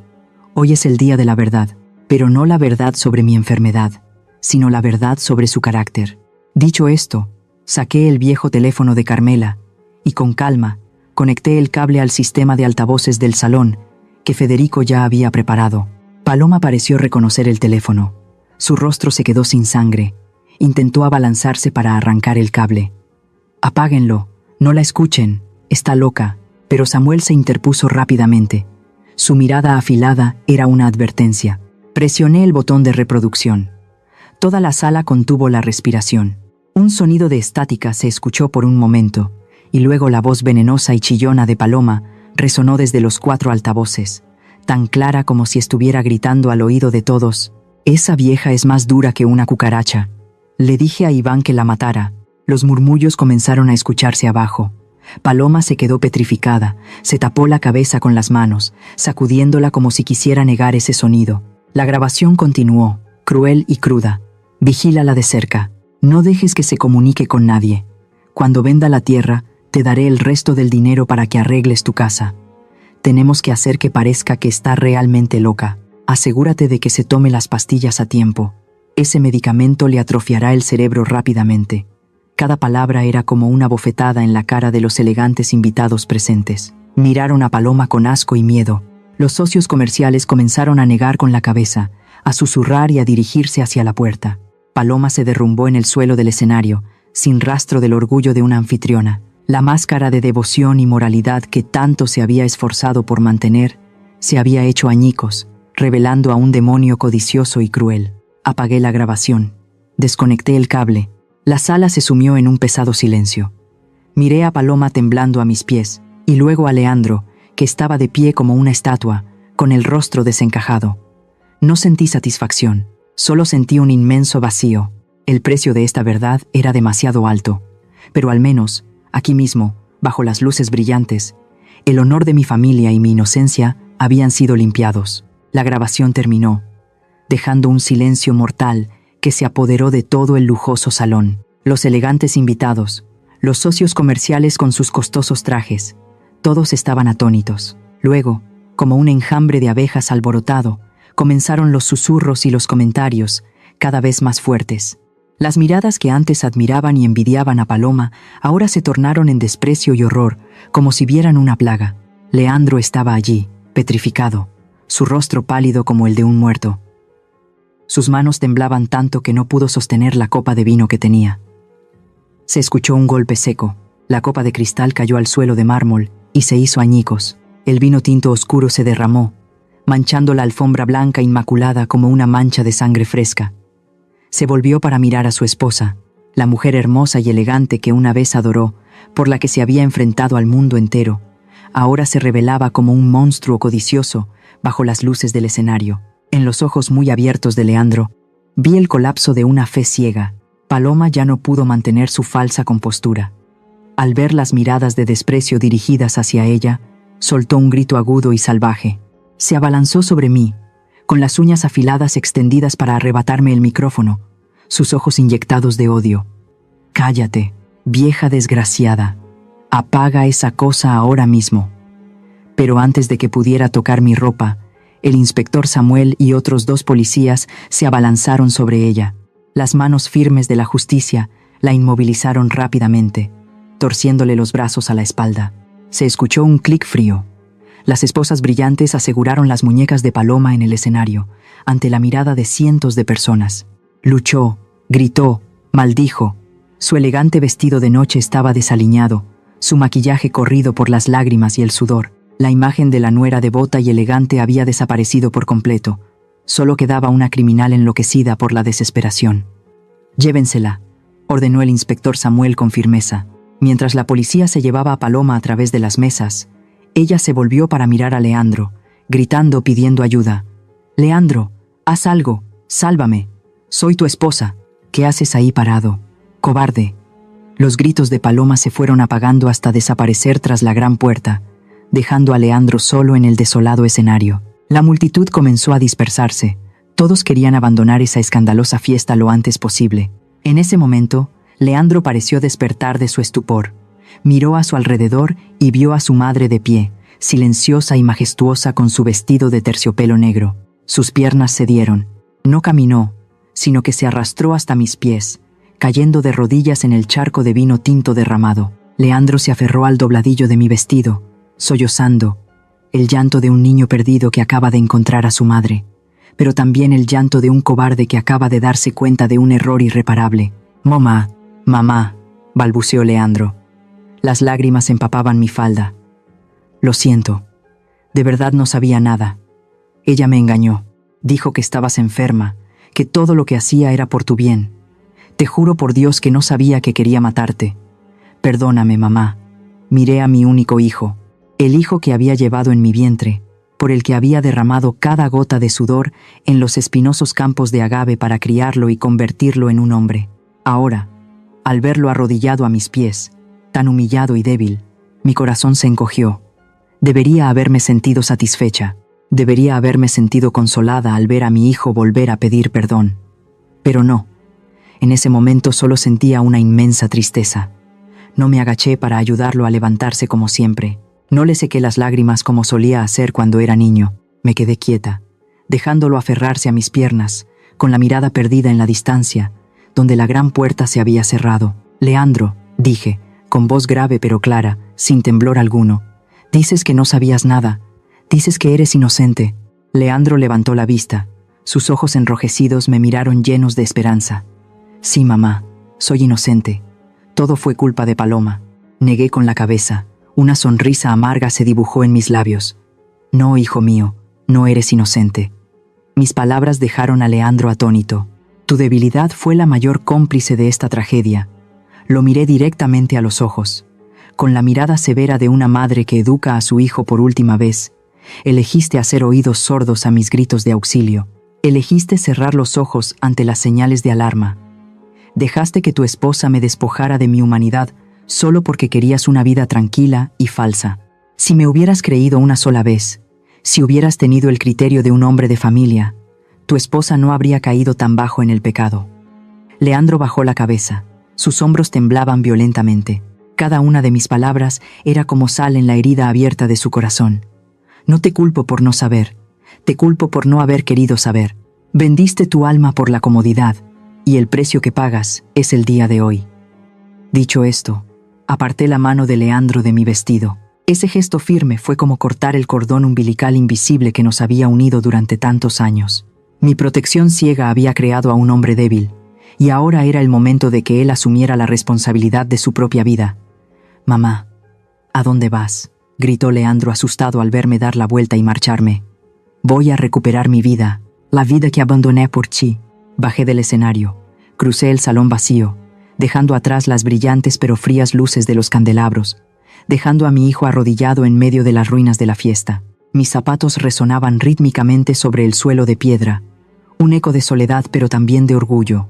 Hoy es el día de la verdad, pero no la verdad sobre mi enfermedad, sino la verdad sobre su carácter». Dicho esto, saqué el viejo teléfono de Carmela y con calma conecté el cable al sistema de altavoces del salón que Federico ya había preparado. Paloma pareció reconocer el teléfono. Su rostro se quedó sin sangre. Intentó abalanzarse para arrancar el cable. «Apáguenlo, no la escuchen, está loca», pero Samuel se interpuso rápidamente. Su mirada afilada era una advertencia. Presioné el botón de reproducción. Toda la sala contuvo la respiración. Un sonido de estática se escuchó por un momento, y luego la voz venenosa y chillona de Paloma resonó desde los 4 altavoces, tan clara como si estuviera gritando al oído de todos. «Esa vieja es más dura que una cucaracha». Le dije a Iván que la matara. Los murmullos comenzaron a escucharse abajo. Paloma se quedó petrificada, se tapó la cabeza con las manos, sacudiéndola como si quisiera negar ese sonido. La grabación continuó, cruel y cruda. «Vigílala de cerca. No dejes que se comunique con nadie. Cuando venda la tierra, te daré el resto del dinero para que arregles tu casa. Tenemos que hacer que parezca que está realmente loca. Asegúrate de que se tome las pastillas a tiempo. Ese medicamento le atrofiará el cerebro rápidamente». Cada palabra era como una bofetada en la cara de los elegantes invitados presentes. Miraron a Paloma con asco y miedo. Los socios comerciales comenzaron a negar con la cabeza, a susurrar y a dirigirse hacia la puerta. Paloma se derrumbó en el suelo del escenario, sin rastro del orgullo de una anfitriona. La máscara de devoción y moralidad que tanto se había esforzado por mantener, se había hecho añicos, revelando a un demonio codicioso y cruel. Apagué la grabación. Desconecté el cable. La sala se sumió en un pesado silencio. Miré a Paloma temblando a mis pies, y luego a Leandro, que estaba de pie como una estatua, con el rostro desencajado. No sentí satisfacción, solo sentí un inmenso vacío. El precio de esta verdad era demasiado alto, pero al menos, aquí mismo, bajo las luces brillantes, el honor de mi familia y mi inocencia habían sido limpiados. La grabación terminó, dejando un silencio mortal que se apoderó de todo el lujoso salón. Los elegantes invitados, los socios comerciales con sus costosos trajes, todos estaban atónitos. Luego, como un enjambre de abejas alborotado, comenzaron los susurros y los comentarios, cada vez más fuertes. Las miradas que antes admiraban y envidiaban a Paloma, ahora se tornaron en desprecio y horror, como si vieran una plaga. Leandro estaba allí, petrificado, su rostro pálido como el de un muerto. Sus manos temblaban tanto que no pudo sostener la copa de vino que tenía. Se escuchó un golpe seco. La copa de cristal cayó al suelo de mármol y se hizo añicos. El vino tinto oscuro se derramó, manchando la alfombra blanca inmaculada como una mancha de sangre fresca. Se volvió para mirar a su esposa, la mujer hermosa y elegante que una vez adoró, por la que se había enfrentado al mundo entero. Ahora se revelaba como un monstruo codicioso bajo las luces del escenario. En los ojos muy abiertos de Leandro, vi el colapso de una fe ciega. Paloma ya no pudo mantener su falsa compostura. Al ver las miradas de desprecio dirigidas hacia ella, soltó un grito agudo y salvaje. Se abalanzó sobre mí, con las uñas afiladas extendidas para arrebatarme el micrófono, sus ojos inyectados de odio. «Cállate, vieja desgraciada. Apaga esa cosa ahora mismo». Pero antes de que pudiera tocar mi ropa, el inspector Samuel y otros 2 policías se abalanzaron sobre ella. Las manos firmes de la justicia la inmovilizaron rápidamente, torciéndole los brazos a la espalda. Se escuchó un clic frío. Las esposas brillantes aseguraron las muñecas de Paloma en el escenario, ante la mirada de cientos de personas. Luchó, gritó, maldijo. Su elegante vestido de noche estaba desaliñado, su maquillaje corrido por las lágrimas y el sudor. La imagen de la nuera devota y elegante había desaparecido por completo. Solo quedaba una criminal enloquecida por la desesperación. «Llévensela», ordenó el inspector Samuel con firmeza. Mientras la policía se llevaba a Paloma a través de las mesas, ella se volvió para mirar a Leandro, gritando pidiendo ayuda. «Leandro, haz algo, sálvame. Soy tu esposa. ¿Qué haces ahí parado? Cobarde». Los gritos de Paloma se fueron apagando hasta desaparecer tras la gran puerta, dejando a Leandro solo en el desolado escenario. La multitud comenzó a dispersarse. Todos querían abandonar esa escandalosa fiesta lo antes posible. En ese momento, Leandro pareció despertar de su estupor. Miró a su alrededor y vio a su madre de pie, silenciosa y majestuosa con su vestido de terciopelo negro. Sus piernas cedieron. No caminó, sino que se arrastró hasta mis pies, cayendo de rodillas en el charco de vino tinto derramado. Leandro se aferró al dobladillo de mi vestido, sollozando, el llanto de un niño perdido que acaba de encontrar a su madre. pero también el llanto de un cobarde que acaba de darse cuenta de un error irreparable. «Mamá, mamá», balbuceó Leandro. Las lágrimas empapaban mi falda. «Lo siento. De verdad no sabía nada. Ella me engañó. Dijo que estabas enferma, que todo lo que hacía era por tu bien. Te juro por Dios que no sabía que quería matarte. Perdóname, mamá». Miré a mi único hijo, el hijo que había llevado en mi vientre, por el que había derramado cada gota de sudor en los espinosos campos de agave para criarlo y convertirlo en un hombre. Ahora, al verlo arrodillado a mis pies, tan humillado y débil, mi corazón se encogió. Debería haberme sentido satisfecha, debería haberme sentido consolada al ver a mi hijo volver a pedir perdón. Pero no, en ese momento solo sentía una inmensa tristeza. No me agaché para ayudarlo a levantarse como siempre. No le sequé las lágrimas como solía hacer cuando era niño. Me quedé quieta, dejándolo aferrarse a mis piernas, con la mirada perdida en la distancia, donde la gran puerta se había cerrado. «Leandro», dije, con voz grave pero clara, sin temblor alguno, «dices que no sabías nada. Dices que eres inocente». Leandro levantó la vista. Sus ojos enrojecidos me miraron llenos de esperanza. «Sí, mamá, soy inocente. Todo fue culpa de Paloma». Negué con la cabeza. Una sonrisa amarga se dibujó en mis labios. «No, hijo mío, no eres inocente». Mis palabras dejaron a Leandro atónito. «Tu debilidad fue la mayor cómplice de esta tragedia». Lo miré directamente a los ojos. Con la mirada severa de una madre que educa a su hijo por última vez, elegiste hacer oídos sordos a mis gritos de auxilio. Elegiste cerrar los ojos ante las señales de alarma. Dejaste que tu esposa me despojara de mi humanidad solo porque querías una vida tranquila y falsa. Si me hubieras creído una sola vez, si hubieras tenido el criterio de un hombre de familia, tu esposa no habría caído tan bajo en el pecado». Leandro bajó la cabeza. Sus hombros temblaban violentamente. Cada una de mis palabras era como sal en la herida abierta de su corazón. «No te culpo por no saber. Te culpo por no haber querido saber. Vendiste tu alma por la comodidad, y el precio que pagas es el día de hoy». Dicho esto, aparté la mano de Leandro de mi vestido. Ese gesto firme fue como cortar el cordón umbilical invisible que nos había unido durante tantos años. Mi protección ciega había creado a un hombre débil, y ahora era el momento de que él asumiera la responsabilidad de su propia vida. «Mamá, ¿a dónde vas?», gritó Leandro asustado al verme dar la vuelta y marcharme. «Voy a recuperar mi vida, la vida que abandoné por ti». Bajé del escenario, crucé el salón vacío, dejando atrás las brillantes pero frías luces de los candelabros, dejando a mi hijo arrodillado en medio de las ruinas de la fiesta. Mis zapatos resonaban rítmicamente sobre el suelo de piedra, un eco de soledad pero también de orgullo.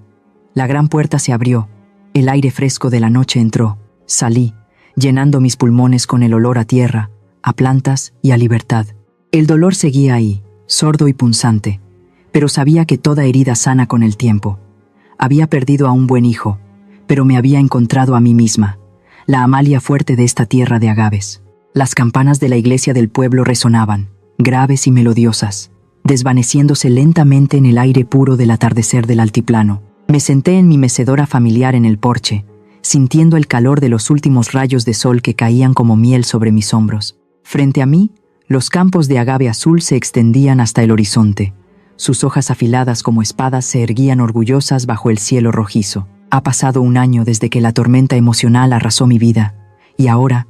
La gran puerta se abrió, el aire fresco de la noche entró. Salí, llenando mis pulmones con el olor a tierra, a plantas y a libertad. El dolor seguía ahí, sordo y punzante, pero sabía que toda herida sana con el tiempo. Había perdido a un buen hijo, pero me había encontrado a mí misma, la Amalia fuerte de esta tierra de agaves. Las campanas de la iglesia del pueblo resonaban, graves y melodiosas, desvaneciéndose lentamente en el aire puro del atardecer del altiplano. Me senté en mi mecedora familiar en el porche, sintiendo el calor de los últimos rayos de sol que caían como miel sobre mis hombros. Frente a mí, los campos de agave azul se extendían hasta el horizonte. Sus hojas afiladas como espadas se erguían orgullosas bajo el cielo rojizo. Ha pasado un año desde que la tormenta emocional arrasó mi vida, y ahora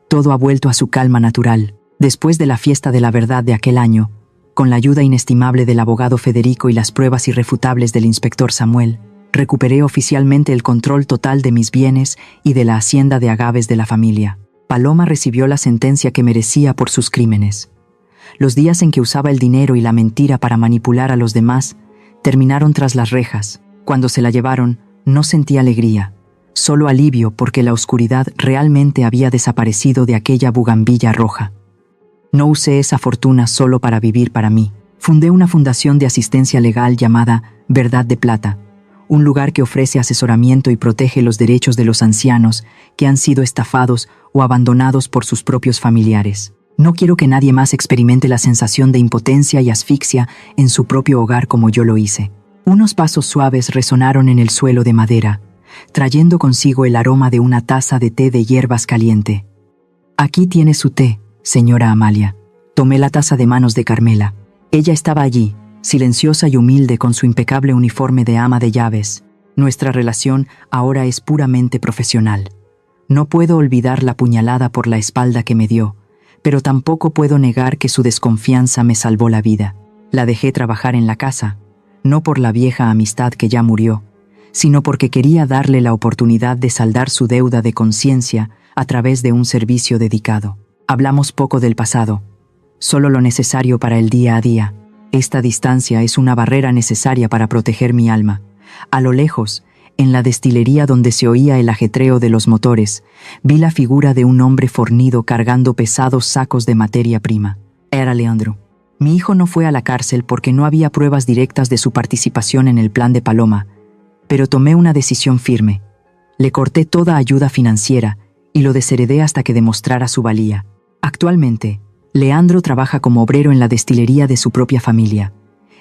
todo ha vuelto a su calma natural. Después de la fiesta de la verdad de aquel año, con la ayuda inestimable del abogado Federico y las pruebas irrefutables del inspector Samuel, recuperé oficialmente el control total de mis bienes y de la hacienda de agaves de la familia. Paloma recibió la sentencia que merecía por sus crímenes. Los días en que usaba el dinero y la mentira para manipular a los demás terminaron tras las rejas. Cuando se la llevaron, no sentí alegría, solo alivio porque la oscuridad realmente había desaparecido de aquella bugambilla roja. No usé esa fortuna solo para vivir para mí. Fundé una fundación de asistencia legal llamada Verdad de Plata, un lugar que ofrece asesoramiento y protege los derechos de los ancianos que han sido estafados o abandonados por sus propios familiares. No quiero que nadie más experimente la sensación de impotencia y asfixia en su propio hogar como yo lo hice. Unos pasos suaves resonaron en el suelo de madera, trayendo consigo el aroma de una taza de té de hierbas caliente. «Aquí tiene su té, señora Amalia». Tomé la taza de manos de Carmela. Ella estaba allí, silenciosa y humilde con su impecable uniforme de ama de llaves. Nuestra relación ahora es puramente profesional. No puedo olvidar la puñalada por la espalda que me dio, pero tampoco puedo negar que su desconfianza me salvó la vida. La dejé trabajar en la casa, no por la vieja amistad que ya murió, sino porque quería darle la oportunidad de saldar su deuda de conciencia a través de un servicio dedicado. Hablamos poco del pasado, solo lo necesario para el día a día. Esta distancia es una barrera necesaria para proteger mi alma. A lo lejos, en la destilería donde se oía el ajetreo de los motores, vi la figura de un hombre fornido cargando pesados sacos de materia prima. Era Leandro. Mi hijo no fue a la cárcel porque no había pruebas directas de su participación en el plan de Paloma, pero tomé una decisión firme. Le corté toda ayuda financiera y lo desheredé hasta que demostrara su valía. Actualmente, Leandro trabaja como obrero en la destilería de su propia familia.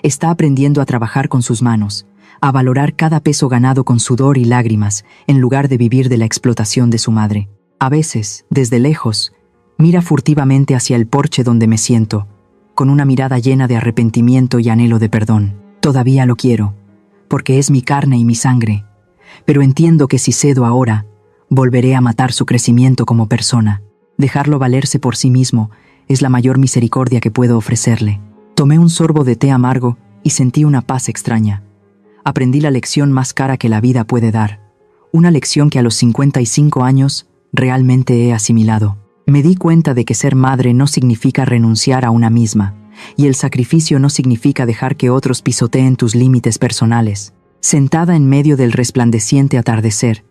Está aprendiendo a trabajar con sus manos, a valorar cada peso ganado con sudor y lágrimas, en lugar de vivir de la explotación de su madre. A veces, desde lejos, mira furtivamente hacia el porche donde me siento, con una mirada llena de arrepentimiento y anhelo de perdón. Todavía lo quiero, porque es mi carne y mi sangre, pero entiendo que si cedo ahora, volveré a matar su crecimiento como persona. Dejarlo valerse por sí mismo es la mayor misericordia que puedo ofrecerle. Tomé un sorbo de té amargo y sentí una paz extraña. Aprendí la lección más cara que la vida puede dar. Una lección que a los 55 años realmente he asimilado. Me di cuenta de que ser madre no significa renunciar a una misma, y el sacrificio no significa dejar que otros pisoteen tus límites personales. Sentada en medio del resplandeciente atardecer,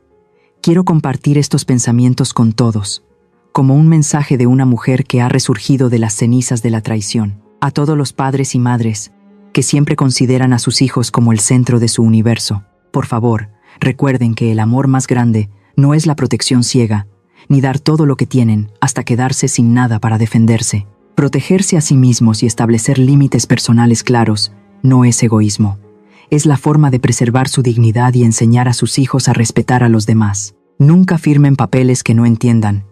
quiero compartir estos pensamientos con todos, como un mensaje de una mujer que ha resurgido de las cenizas de la traición. A todos los padres y madres que siempre consideran a sus hijos como el centro de su universo, por favor, recuerden que el amor más grande no es la protección ciega, ni dar todo lo que tienen hasta quedarse sin nada para defenderse. Protegerse a sí mismos y establecer límites personales claros no es egoísmo. Es la forma de preservar su dignidad y enseñar a sus hijos a respetar a los demás. Nunca firmen papeles que no entiendan.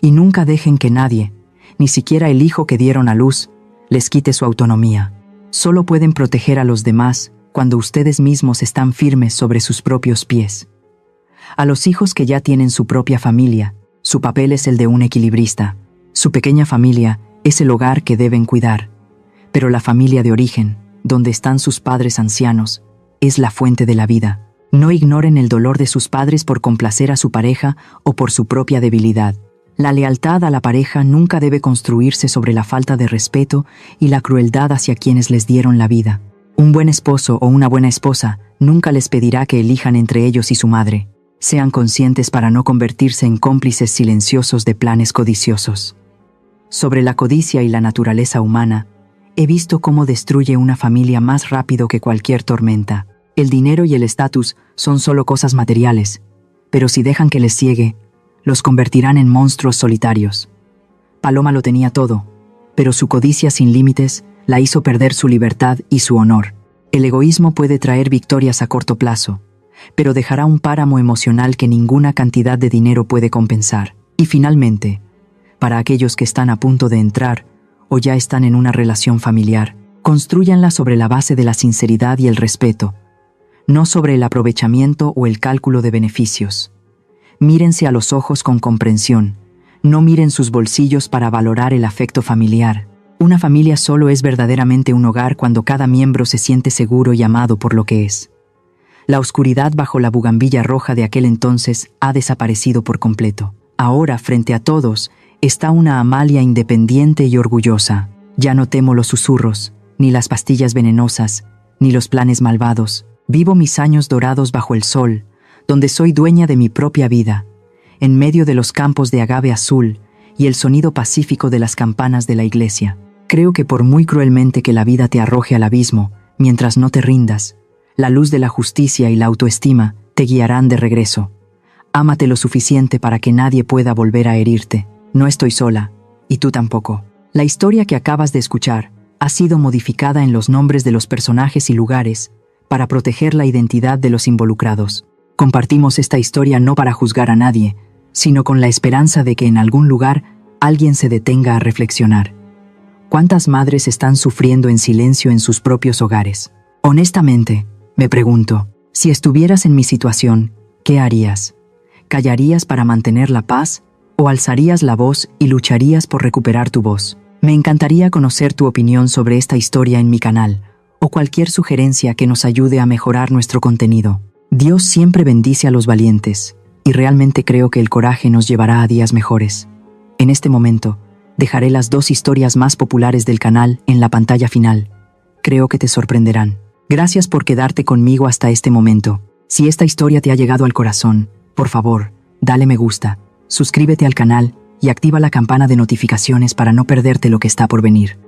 Y nunca dejen que nadie, ni siquiera el hijo que dieron a luz, les quite su autonomía. Solo pueden proteger a los demás cuando ustedes mismos están firmes sobre sus propios pies. A los hijos que ya tienen su propia familia, su papel es el de un equilibrista. Su pequeña familia es el hogar que deben cuidar. Pero la familia de origen, donde están sus padres ancianos, es la fuente de la vida. No ignoren el dolor de sus padres por complacer a su pareja o por su propia debilidad. La lealtad a la pareja nunca debe construirse sobre la falta de respeto y la crueldad hacia quienes les dieron la vida. Un buen esposo o una buena esposa nunca les pedirá que elijan entre ellos y su madre. Sean conscientes para no convertirse en cómplices silenciosos de planes codiciosos. Sobre la codicia y la naturaleza humana, he visto cómo destruye una familia más rápido que cualquier tormenta. El dinero y el estatus son solo cosas materiales, pero si dejan que les ciegue, los convertirán en monstruos solitarios. Paloma lo tenía todo, pero su codicia sin límites la hizo perder su libertad y su honor. El egoísmo puede traer victorias a corto plazo, pero dejará un páramo emocional que ninguna cantidad de dinero puede compensar. Y finalmente, para aquellos que están a punto de entrar o ya están en una relación familiar, constrúyanla sobre la base de la sinceridad y el respeto, no sobre el aprovechamiento o el cálculo de beneficios. Mírense a los ojos con comprensión, no miren sus bolsillos para valorar el afecto familiar. Una familia solo es verdaderamente un hogar cuando cada miembro se siente seguro y amado por lo que es. La oscuridad bajo la bugambilla roja de aquel entonces ha desaparecido por completo. Ahora, frente a todos, está una Amalia independiente y orgullosa. Ya no temo los susurros, ni las pastillas venenosas, ni los planes malvados. Vivo mis años dorados bajo el sol, donde soy dueña de mi propia vida, en medio de los campos de agave azul y el sonido pacífico de las campanas de la iglesia. Creo que por muy cruelmente que la vida te arroje al abismo, mientras no te rindas, la luz de la justicia y la autoestima te guiarán de regreso. Ámate lo suficiente para que nadie pueda volver a herirte. No estoy sola, y tú tampoco. La historia que acabas de escuchar ha sido modificada en los nombres de los personajes y lugares para proteger la identidad de los involucrados. Compartimos esta historia no para juzgar a nadie, sino con la esperanza de que en algún lugar alguien se detenga a reflexionar. ¿Cuántas madres están sufriendo en silencio en sus propios hogares? Honestamente, me pregunto, si estuvieras en mi situación, ¿qué harías? ¿Callarías para mantener la paz o alzarías la voz y lucharías por recuperar tu voz? Me encantaría conocer tu opinión sobre esta historia en mi canal o cualquier sugerencia que nos ayude a mejorar nuestro contenido. Dios siempre bendice a los valientes y realmente creo que el coraje nos llevará a días mejores. En este momento, dejaré las 2 historias más populares del canal en la pantalla final. Creo que te sorprenderán. Gracias por quedarte conmigo hasta este momento. Si esta historia te ha llegado al corazón, por favor, dale me gusta, suscríbete al canal y activa la campana de notificaciones para no perderte lo que está por venir.